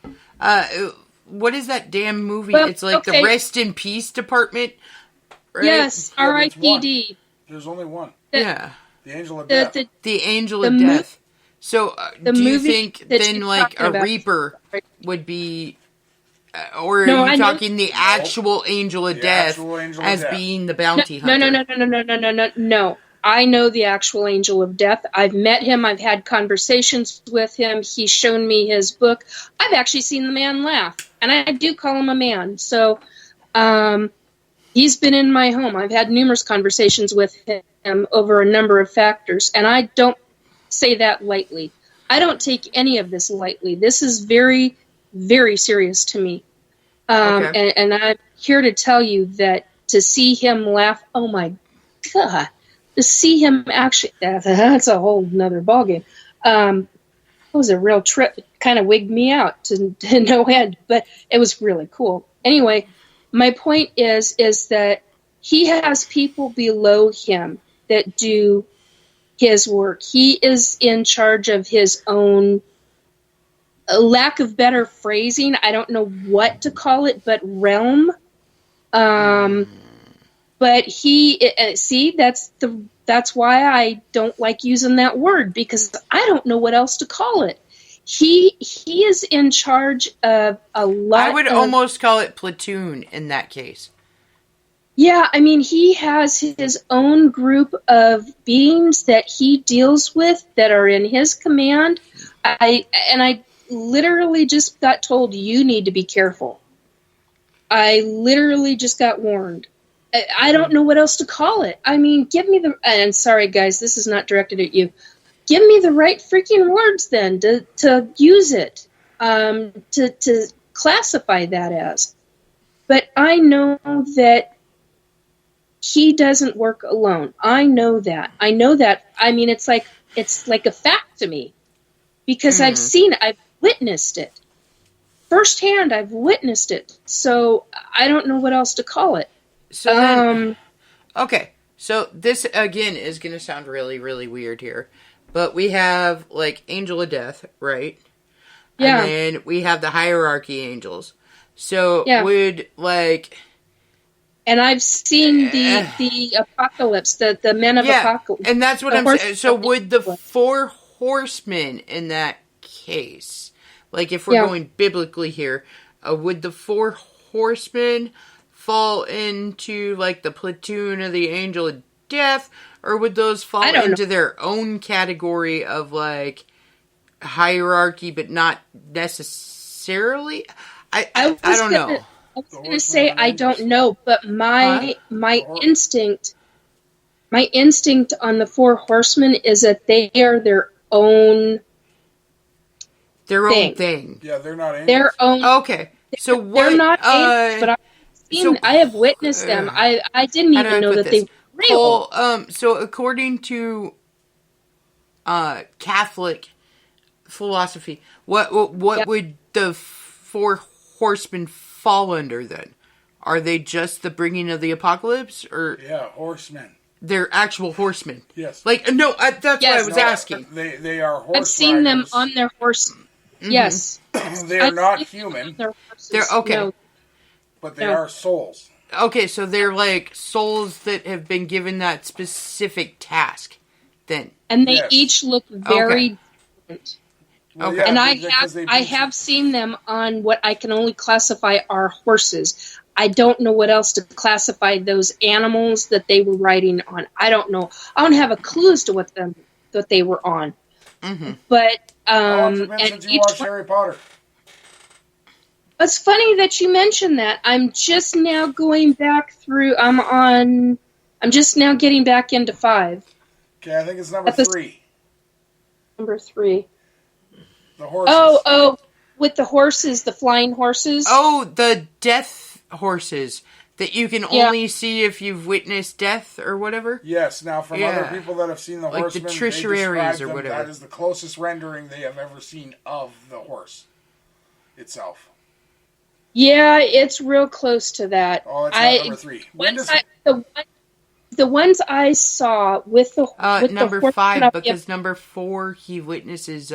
what is that damn movie? Well, it's like the Rest in Peace Department. Right? Yes, R.I.P.D. There's only one. Yeah. The Angel of Death. The Angel of Death. So, do you think then, like, a Reaper would be, or are you talking the actual Angel of Death as being the bounty hunter? No. I know the actual Angel of Death. I've met him. I've had conversations with him. He's shown me his book. I've actually seen the man laugh, and I do call him a man. So, he's been in my home. I've had numerous conversations with him over a number of factors, and I don't say that lightly. I don't take any of this lightly. This is very, very serious to me. And I'm here to tell you that to see him laugh, oh my God, to see him actually, that's a whole nother ballgame. It was a real trip. It kind of wigged me out to no end, but it was really cool. Anyway, my point is that he has people below him that do his work. He is in charge of his own, lack of better phrasing, I don't know what to call it, but realm. But he, see, that's why I don't like using that word, because I don't know what else to call it. He is in charge of a lot. I would almost call it platoon in that case. Yeah, I mean, he has his own group of beings that he deals with that are in his command. I literally just got told, you need to be careful. I literally just got warned. I don't know what else to call it. I mean, give me and sorry guys, this is not directed at you. Give me the right freaking words then to use it, to classify that as. But I know that he doesn't work alone. I know that. I mean, it's like a fact to me, because I've seen it, I've witnessed it firsthand. I've witnessed it. So I don't know what else to call it. So then, okay. So this again is going to sound really, really weird here, but we have like Angel of Death, right? Yeah. And then we have the hierarchy angels. So would like. And I've seen the apocalypse, the men of apocalypse. And that's what I'm saying. So would the four horsemen in that case, like if we're going biblically here, would the four horsemen fall into like the platoon of the Angel of Death, or would those fall into their own category of like hierarchy, but not necessarily? I don't know. I was going to say I don't know, but my instinct on the four horsemen is that they are their own thing. Yeah, they're not angels. Their own. Okay, so what? They're not angels, but I have witnessed them. I didn't even know that they were real. Well, so according to Catholic philosophy, what would the four horsemen fall under then? Are they just the bringing of the apocalypse, or Yeah, horsemen. they're actual horsemen? Yes. Like, no, that's what I was asking. They are horse I've seen them riders. on their horse. Yes. They are I've not seen them human, on their horses. They're okay. No. but they No. are souls. Okay, so they're like souls that have been given that specific task. Then, And they Yes. each look very Okay. different. Well, Okay. yeah, And because they've I been- have seen them on what I can only classify are horses. I don't know what else to classify those animals that they were riding on. I don't know. I don't have a clue as to what they were on. But How long has it been and since you each watched one, Harry Potter? it's funny that you mentioned that. I'm just now going back through. I'm just now getting back into 5. Okay, I think it's number Episode- 3. Number 3. The horses. Oh, with the horses, the flying horses. oh, the death horses that you can Yeah. only see if you've witnessed death or whatever. Yes, now from Yeah. other people that have seen the Like the horsemen, they Trisheraries describe or them, whatever. that is the closest rendering they have ever seen of the horse itself. Yeah, it's real close to that. Oh, it's not number 3. When does The ones I saw with the with Number the horse 5, up- because number 4 he witnesses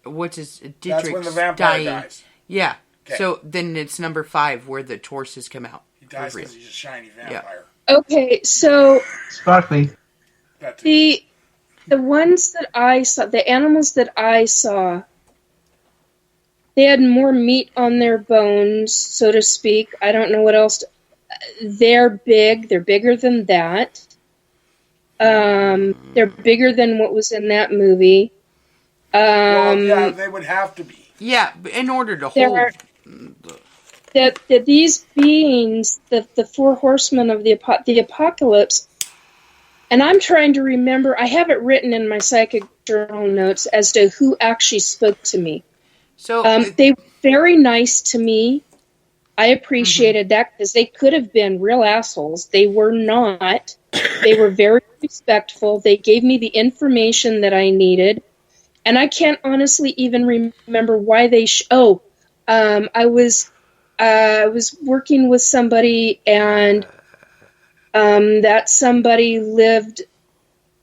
what's his that's Dietrich's when the vampire dying. dies. Yeah. Okay. So then it's number 5 where the horses come out. He dies For real. because he's a shiny vampire. Okay, so Sparkly. That too. the ones that I saw, the animals that I saw, they had more meat on their bones, so to speak. I don't know what else. They're big. They're bigger than that. They're bigger than what was in that movie. Well, yeah, they would have to be. Yeah, but in order to There hold. are- that these beings, the 4 horsemen of the apocalypse, and I'm trying to remember. I have it written in my psychic journal notes as to who actually spoke to me. So They were very nice to me. I appreciated that because they could have been real assholes. They were not. They were very respectful. They gave me the information that I needed. And I can't honestly even remember why they... I was working with somebody, and that somebody lived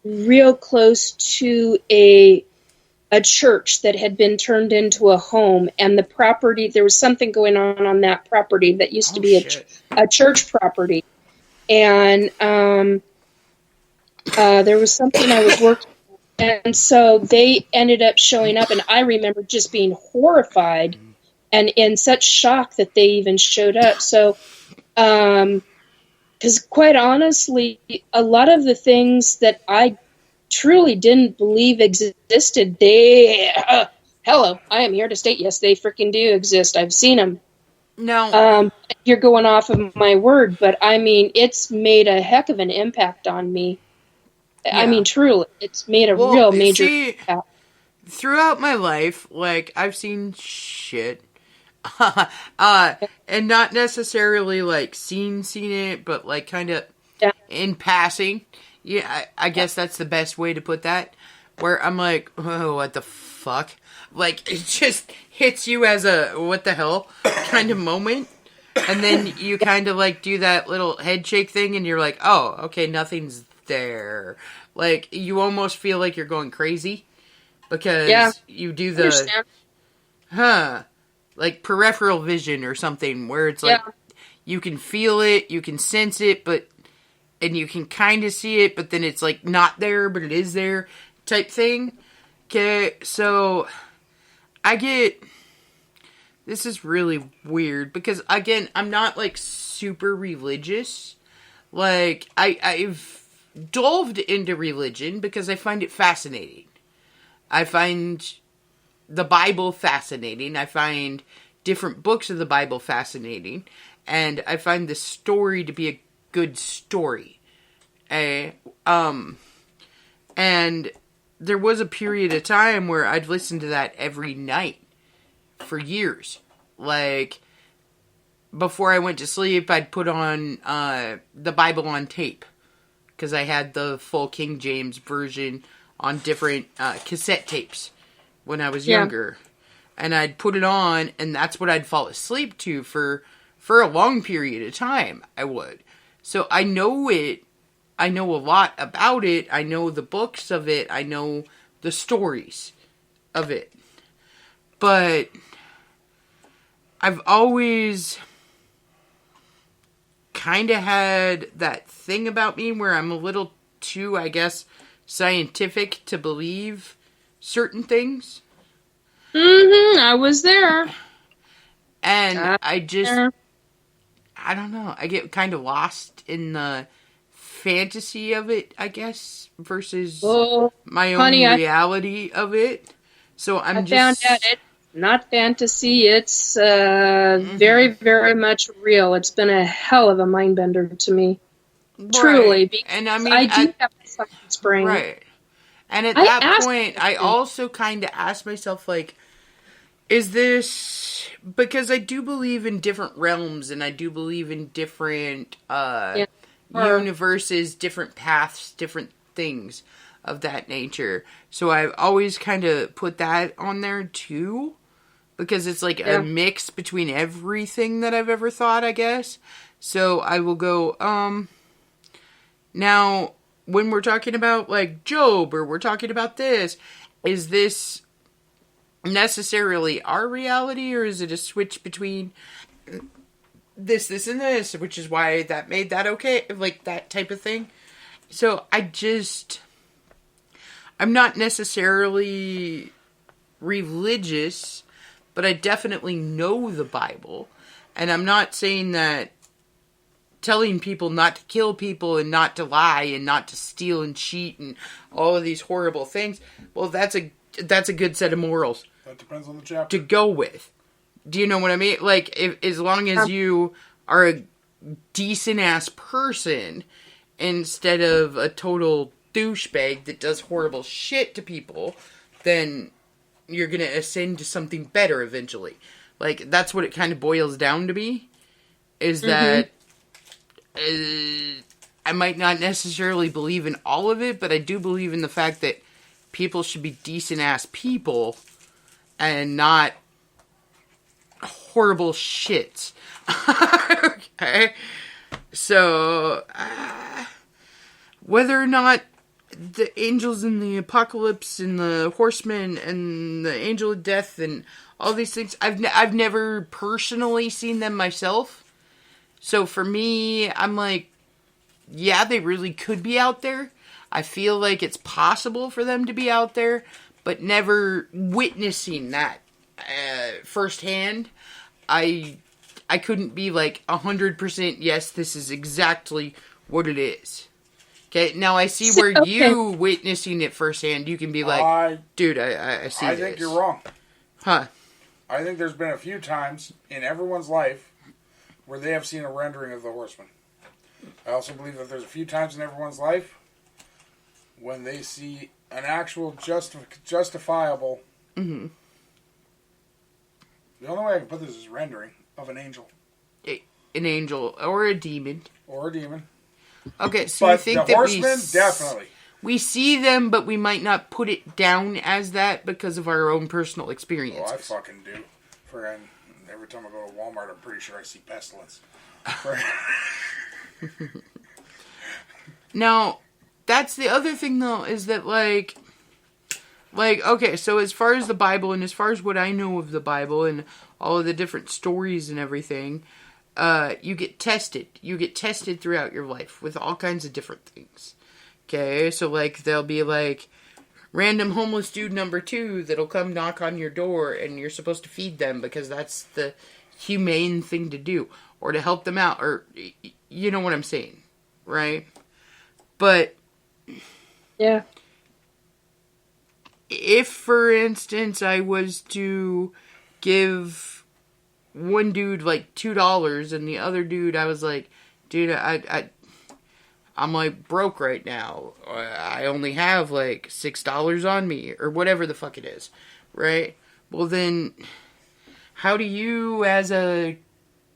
real close to a church that had been turned into a home, and the property, there was something going on that property that used to be a church property, and there was something I was working on, and so they ended up showing up, and I remember just being horrified and in such shock that they even showed up. So, because quite honestly, a lot of the things that I truly didn't believe existed, hello, I am here to state, yes, they freaking do exist. I've seen them. no, You're going off of my word, but I mean, it's made a heck of an impact on me. I Yeah. mean, truly, it's made a Well, real major see, impact. throughout my life, like, I've seen shit. And not necessarily, like, seen it, but, like, kind of Yeah. in passing. Yeah, I guess that's the best way to put that. Where I'm like, oh, what the fuck? Like, it just hits you as a, what the hell kind of moment. And then you kind of, like, do that little head shake thing, and you're like, oh, okay, nothing's there. Like, you almost feel like you're going crazy. Because Yeah. you do the, Understand? like peripheral vision or something, where it's like, Yeah. you can feel it, you can sense it, and you can kind of see it, but then it's like not there, but it is there, type thing. Okay, so this is really weird, because again, I'm not like super religious. Like, I've delved into religion because I find it fascinating. I find the Bible fascinating. I find different books of the Bible fascinating. And I find the story to be a good story. And there was a period of time where I'd listen to that every night for years. Like, before I went to sleep, I'd put on the Bible on tape. Because I had the full King James version on different cassette tapes when I was Yeah. younger. And I'd put it on, and that's what I'd fall asleep to for for a long period of time, I would. So I know it. I know a lot about it. I know the books of it. I know the stories of it. But I've always kind of had that thing about me where I'm a little too, I guess, scientific to believe certain things. I was there. And I just, there. I don't know. I get kind of lost in the fantasy of it, I guess, versus my own honey, reality of it. So I'm I just... found out it's not fantasy. It's very, very much real. It's been a hell of a mind bender to me. Right. Truly. Because and I mean, I do have a science brain. Right. And at I that asked point, I myself- also kind of asked myself, like, is this... Because I do believe in different realms, and I do believe in different universes, different paths, different things of that nature. So I've always kind of put that on there, too. Because it's like a mix between everything that I've ever thought, I guess. So I will go, now, when we're talking about, like, Job, or we're talking about this, is this necessarily our reality, or is it a switch between this, and this, which is why that made that okay, like, that type of thing? So, I'm not necessarily religious, but I definitely know the Bible, and I'm not saying that telling people not to kill people and not to lie and not to steal and cheat and all of these horrible things, well, that's a good set of morals. That depends on the chapter. To go with. Do you know what I mean? Like, as long as you are a decent-ass person instead of a total douchebag that does horrible shit to people, then you're going to ascend to something better eventually. Like, that's what it kind of boils down to me, is that I might not necessarily believe in all of it, but I do believe in the fact that people should be decent-ass people and not horrible shits. Okay? So, whether or not the angels in the apocalypse and the horsemen and the angel of death and all these things, I've never personally seen them myself. So for me, I'm like, yeah, they really could be out there. I feel like it's possible for them to be out there, but never witnessing that firsthand, I couldn't be like 100% yes, this is exactly what it is. Okay, now I see where you witnessing it firsthand, you can be like, dude, I see this. I think you're wrong. Huh. I think there's been a few times in everyone's life where they have seen a rendering of the horseman. I also believe that there's a few times in everyone's life when they see an actual justifiable... Mm-hmm. The only way I can put this is rendering of an angel. An angel or a demon. Or a demon. Okay, so but you think the that horsemen, definitely. We see them, but we might not put it down as that because of our own personal experiences. Oh, I fucking do. Every time I go to Walmart, I'm pretty sure I see pestilence. Now, that's the other thing, though, is that, like, okay, so as far as the Bible and as far as what I know of the Bible and all of the different stories and everything, you get tested. You get tested throughout your life with all kinds of different things. Okay, so, like, there'll be, like, random homeless dude number 2 that'll come knock on your door and you're supposed to feed them because that's the humane thing to do. Or to help them out, or, you know what I'm saying, right? But... yeah. If, for instance, I was to give one dude, like, $2, and the other dude, I was like, dude, I'm, like, broke right now. I only have, like, $6 on me, or whatever the fuck it is, right? Well, then, how do you, as a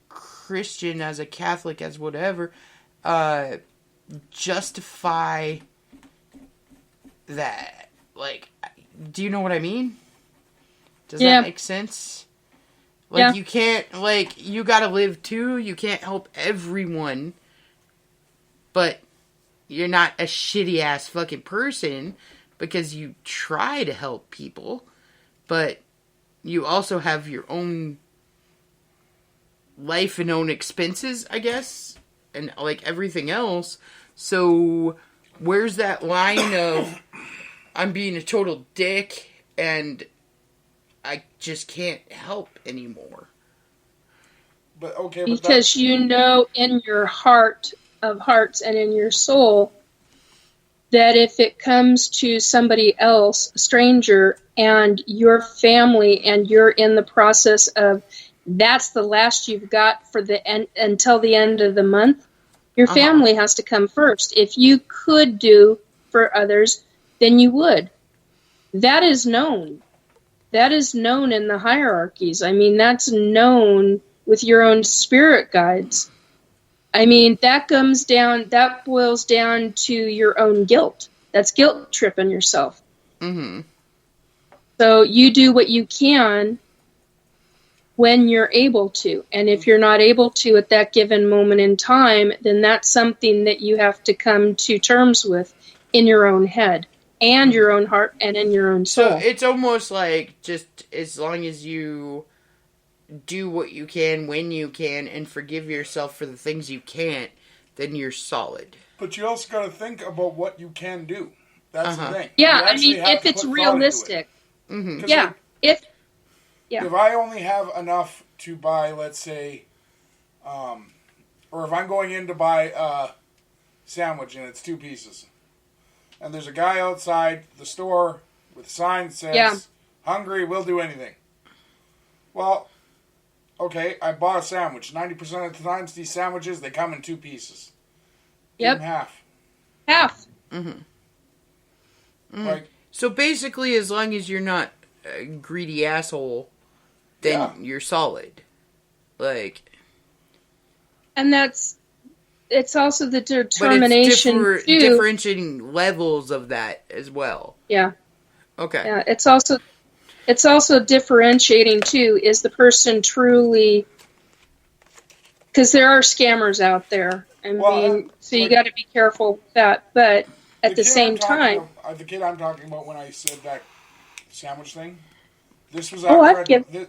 Christian, as a Catholic, as whatever, justify that? Like, do you know what I mean? Does that make sense? Like, Yeah. you can't, like, you gotta live too. You can't help everyone. But you're not a shitty ass fucking person because you try to help people. But you also have your own life and own expenses, I guess. And, like, everything else. So, where's that line of I'm being a total dick and I just can't help anymore? But okay, Because you know in your heart of hearts and in your soul that if it comes to somebody else, a stranger, and your family, and you're in the process of that's the last you've got for the end until the end of the month, your family has to come first. If you could do for others, then you would. That is known. That is known in the hierarchies. I mean, that's known with your own spirit guides. I mean, that boils down to your own guilt. That's guilt tripping yourself. Mm-hmm. So you do what you can when you're able to. And if you're not able to at that given moment in time, then that's something that you have to come to terms with in your own head and your own heart and in your own soul. So it's almost like just as long as you do what you can when you can and forgive yourself for the things you can't, then you're solid. But you also got to think about what you can do. That's the thing. Yeah, You I actually mean, have if to it's put thought into it. realistic. 'Cause, Yeah. like, If if I only have enough to buy, let's say, or if I'm going in to buy a sandwich and it's 2 pieces, and there's a guy outside the store with a sign that says, hungry, we'll do anything. Well, okay, I bought a sandwich. 90% of the times these sandwiches, they come in 2 pieces. Give them half. half. Like, So basically, as long as you're not a greedy asshole, then you're solid. Like, And it's also the but it's determination too. differentiating levels of that as well. Yeah. Okay. Yeah, it's also differentiating too. Is the person truly? Because there are scammers out there. I mean, so you got to be careful with that. But at the same time, the kid I'm talking about when I said that sandwich thing, this was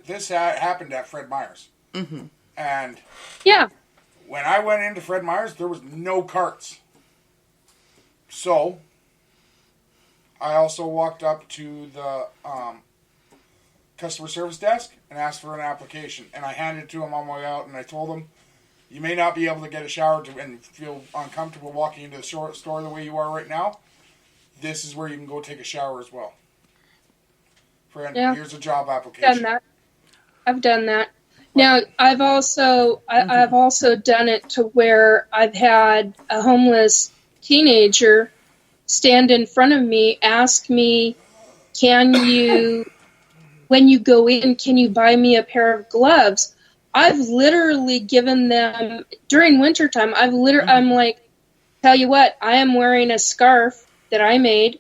this happened at Fred Meyer's, and when I went into Fred Meyer's, there was no carts. So I also walked up to the customer service desk and asked for an application, and I handed it to him on my way out, and I told him, you may not be able to get a shower and feel uncomfortable walking into the store the way you are right now. This is where you can go take a shower as well. Friend, here's a job application. I've done that. Now, I've also done it to where I've had a homeless teenager stand in front of me, ask me, can you, when you go in, can you buy me a pair of gloves? I've literally given them, during wintertime, I'm like, tell you what, I am wearing a scarf that I made.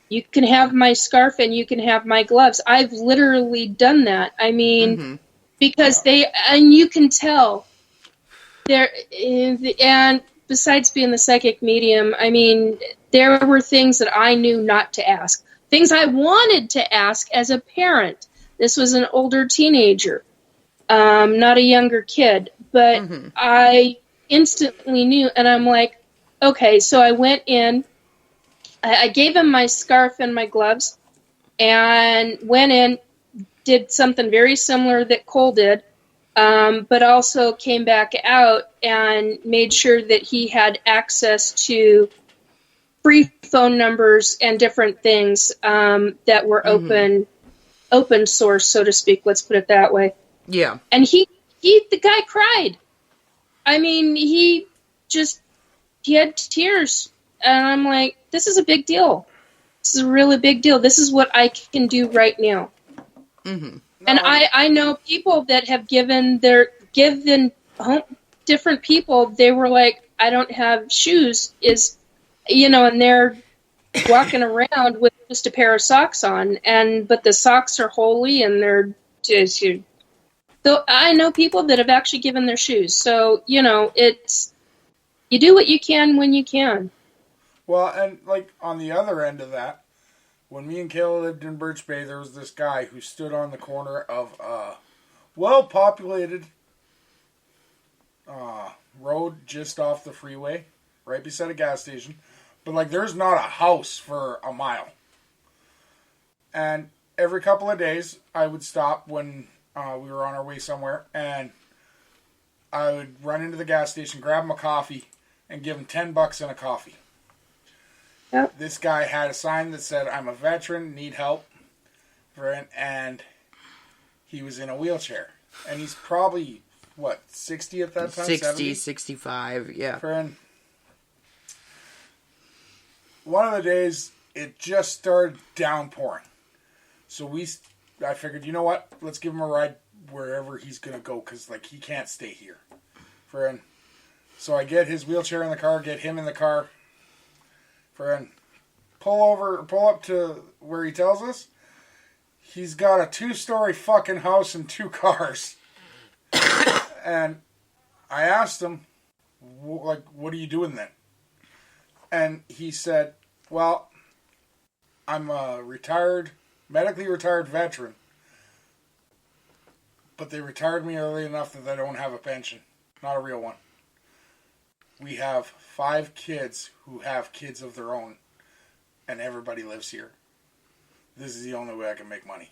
You can have my scarf and you can have my gloves. I've literally done that. I mean, because and you can tell, and besides being the psychic medium, I mean, there were things that I knew not to ask. Things I wanted to ask as a parent. This was an older teenager. Not a younger kid, but I instantly knew, and I'm like, okay, so I went in, I gave him my scarf and my gloves, and went in, did something very similar that Cole did, but also came back out and made sure that he had access to free phone numbers and different things that were open source, so to speak, let's put it that way. Yeah. And the guy cried. I mean, he had tears. And I'm like, this is a big deal. This is a really big deal. This is what I can do right now. And I know people that have given different people, they were like, I don't have shoes, and they're walking around with just a pair of socks on, but the socks are holy and they're just, So I know people that have actually given their shoes. So, it's, you do what you can when you can. Well, and like on the other end of that, when me and Kayla lived in Birch Bay, there was this guy who stood on the corner of a well-populated road just off the freeway, right beside a gas station. But like, there's not a house for a mile. And every couple of days, I would stop when we were on our way somewhere, and I would run into the gas station, grab him a coffee, and give him $10 and a coffee. Yep. This guy had a sign that said, "I'm a veteran, need help," and he was in a wheelchair. And he's probably, 60 at that time? 60, 70? 65, yeah. Friend. One of the days, it just started downpouring. So I figured, you know what? Let's give him a ride wherever he's going to go, because, he can't stay here. Friend. So I get his wheelchair in the car, get him in the car. Friend. Pull up to where he tells us. He's got a 2-story fucking house and 2 cars. And I asked him, what are you doing then? And he said, well, I'm a medically retired veteran. But they retired me early enough that I don't have a pension. Not a real one. We have 5 kids who have kids of their own. And everybody lives here. This is the only way I can make money.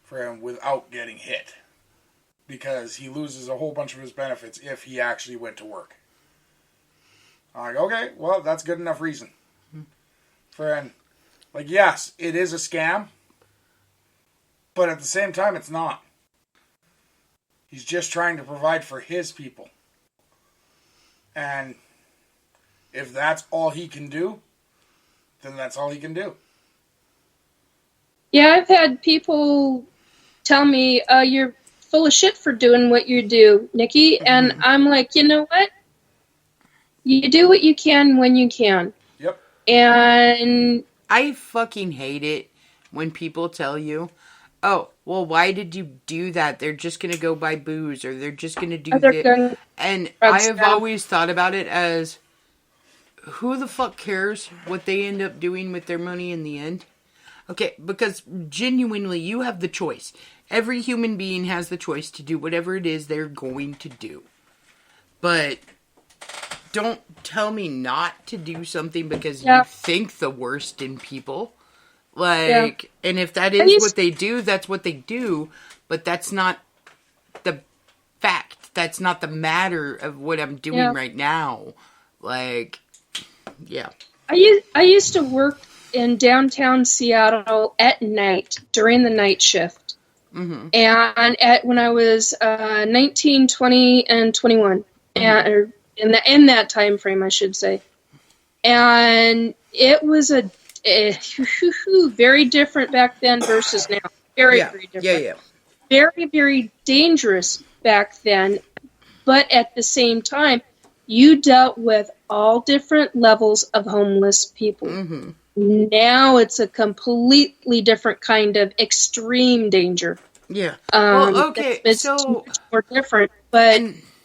For him without getting hit. Because he loses a whole bunch of his benefits if he actually went to work. I'm like, okay, well, that's good enough reason. For yes, it is a scam. But at the same time, it's not. He's just trying to provide for his people. And if that's all he can do, then that's all he can do. Yeah, I've had people tell me, you're full of shit for doing what you do, Nikki. And I'm like, you know what? You do what you can when you can. Yep. And I fucking hate it when people tell you, oh, well, why did you do that? They're just going to go buy booze, or they're just going to do this. And I have always thought about it as, who the fuck cares what they end up doing with their money in the end? Okay, because genuinely, you have the choice. Every human being has the choice to do whatever it is they're going to do. But don't tell me not to do something because you think the worst in people. And if that is what they do, that's what they do. But that's not the fact. That's not the matter of what I'm doing right now. Yeah. I used to work in downtown Seattle at night during the night shift. Mm-hmm. And when I was 19, 20, and 21. And in that time frame, I should say. And it was a very different back then versus now. Very different. Yeah. Very, very dangerous back then. But at the same time, you dealt with all different levels of homeless people. Mm-hmm. Now it's a completely different kind of extreme danger. Yeah. Well, okay, it's much more different, but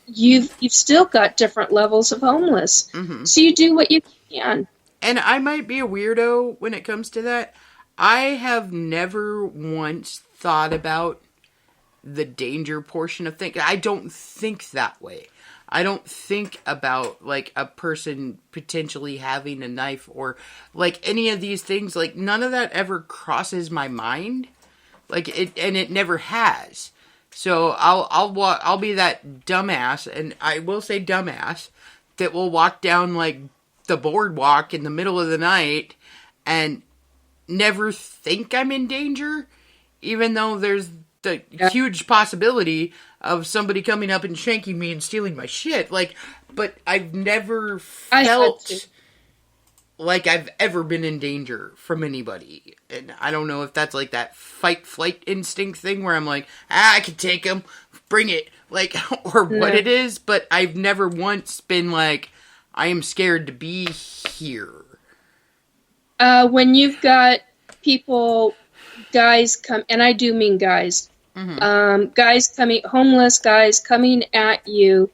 you've still got different levels of homeless. Mm-hmm. So you do what you can. And I might be a weirdo when it comes to that. I have never once thought about the danger portion of things. I don't think that way. I don't think about, a person potentially having a knife or, any of these things. None of that ever crosses my mind. It never has. So I'll be that dumbass, and I will say dumbass, that will walk down, the boardwalk in the middle of the night and never think I'm in danger, even though there's the huge possibility of somebody coming up and shanking me and stealing my shit. But I've never felt like I've ever been in danger from anybody. And I don't know if that's that fight-flight instinct thing where I'm like, I can take him, bring it, or what it is, but I've never once been I am scared to be here. When you've got guys come, and I do mean guys, homeless guys coming at you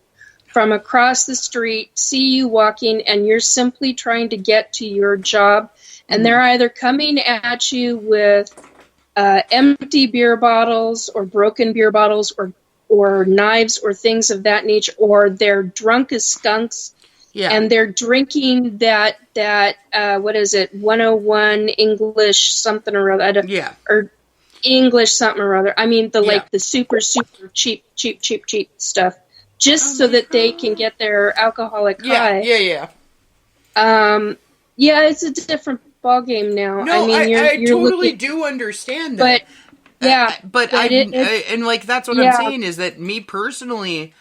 from across the street, see you walking, and you're simply trying to get to your job, and they're either coming at you with empty beer bottles or broken beer bottles or knives or things of that nature, or they're drunk as skunks, and they're drinking that what is it, 101 English something or other, or English something or other. I mean, like the super cheap stuff, just so that they can get their alcoholic high. It's a different ball game now. No, I mean, I totally do understand that. But that's what I'm saying is that me personally,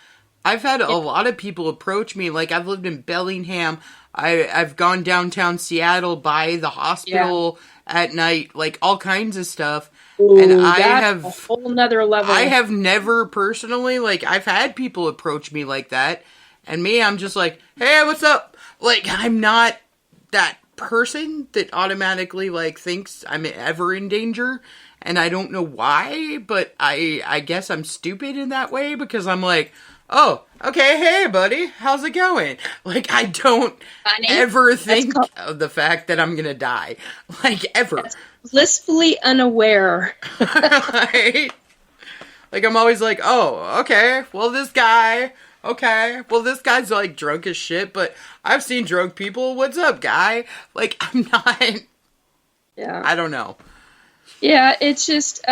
I've had a lot of people approach me. Like, I've lived in Bellingham. I've gone downtown Seattle by the hospital at night, like all kinds of stuff. Ooh, and I have a whole nother level. I have never personally, like, I've had people approach me like that, and me, I'm just like, hey, what's up? Like, I'm not that person that automatically, like, thinks I'm ever in danger, and I don't know why, but I guess I'm stupid in that way, because I'm like, oh, okay, hey, buddy, how's it going? Like, I don't ever think of the fact that I'm gonna die. Like, ever. That's blissfully unaware. Right? Like, I'm always like, oh, okay, well, this guy's, like, drunk as shit, but I've seen drunk people. What's up, guy? Like, I'm not... Yeah. I don't know. Yeah, it's just,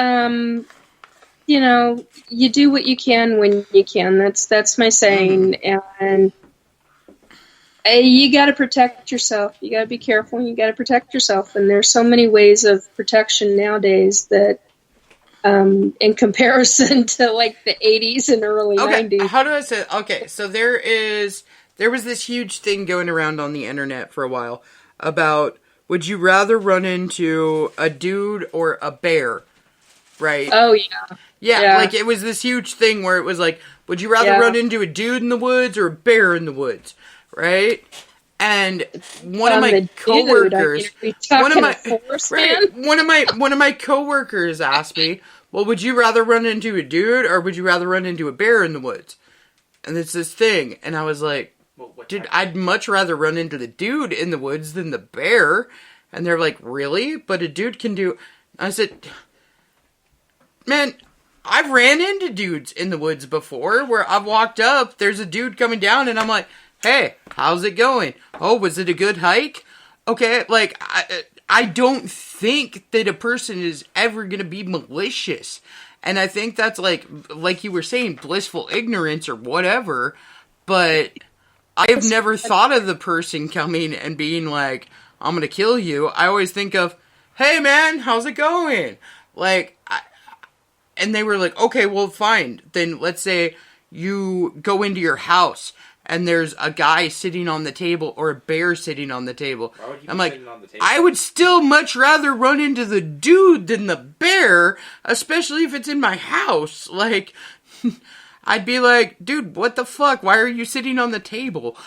you do what you can when you can. That's my saying. And you got to protect yourself. You got to be careful. And you got to protect yourself. And there's so many ways of protection nowadays that, in comparison to like the 80s and early 90s. How do I say? Okay, so there was this huge thing going around on the internet for a while about, would you rather run into a dude or a bear? Right? Oh, yeah. Yeah, like, it was this huge thing where it was like, would you rather run into a dude in the woods or a bear in the woods? Right? And one of my coworkers, one of my coworkers asked me, well, would you rather run into a dude or would you rather run into a bear in the woods? And it's this thing, and I was like, dude, I'd much rather run into the dude in the woods than the bear. And they're like, really? But a dude can do... I said, man, I've ran into dudes in the woods before where I've walked up, there's a dude coming down, and I'm like, hey, how's it going? Oh, was it a good hike? Okay, like, I don't think that a person is ever going to be malicious. And I think that's like you were saying, blissful ignorance or whatever. But I've never thought of the person coming and being like, I'm going to kill you. I always think of, hey man, how's it going? Like, and they were like, okay, well, fine. Then let's say you go into your house and there's a guy sitting on the table or a bear sitting on the table. I'm like, I would still much rather run into the dude than the bear, especially if it's in my house. Like, I'd be like, dude, what the fuck? Why are you sitting on the table?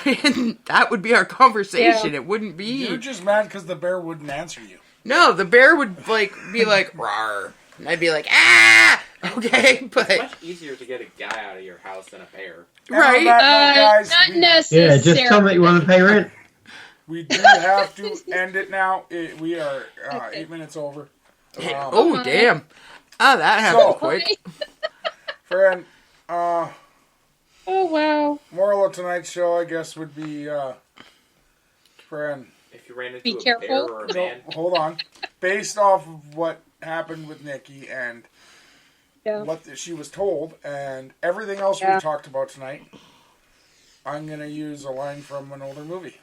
And that would be our conversation. Yeah. It wouldn't be... You're just mad because the bear wouldn't answer you. No, the bear would, like, be like, rawr. And I'd be like, ah! Okay, but... It's much easier to get a guy out of your house than a bear. Right? Guys, not necessarily. Yeah, just tell me you want to pay rent. We do have to end it now. We are 8 minutes over. Oh, damn. Oh, that happened quick. Friend, oh, wow. moral of tonight's show, I guess, would be, friend... If you ran into Be a careful. bear or a man... No, hold on. Based off of what happened with Nikki and what she was told and everything else we talked about tonight, I'm going to use a line from an older movie.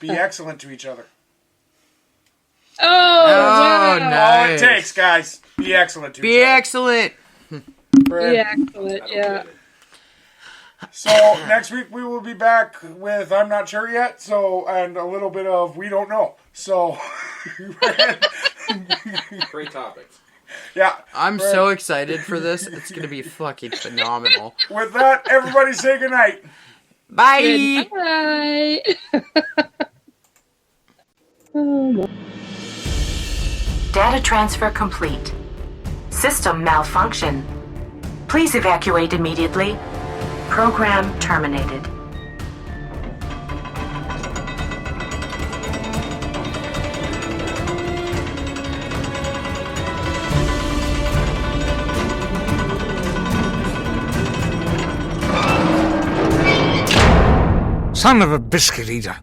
Be excellent to each other. Oh, wow. Nice. All it takes, guys. Be excellent to each Be other. excellent. Be excellent, yeah. So, next week we will be back with I'm not sure yet, and a little bit of we don't know. So, Great topics. Yeah. I'm so excited for this. It's going to be fucking phenomenal. With that, everybody say goodnight. Bye. Bye. Oh, Data transfer complete. System malfunction. Please evacuate immediately. Program terminated. Son of a biscuit eater.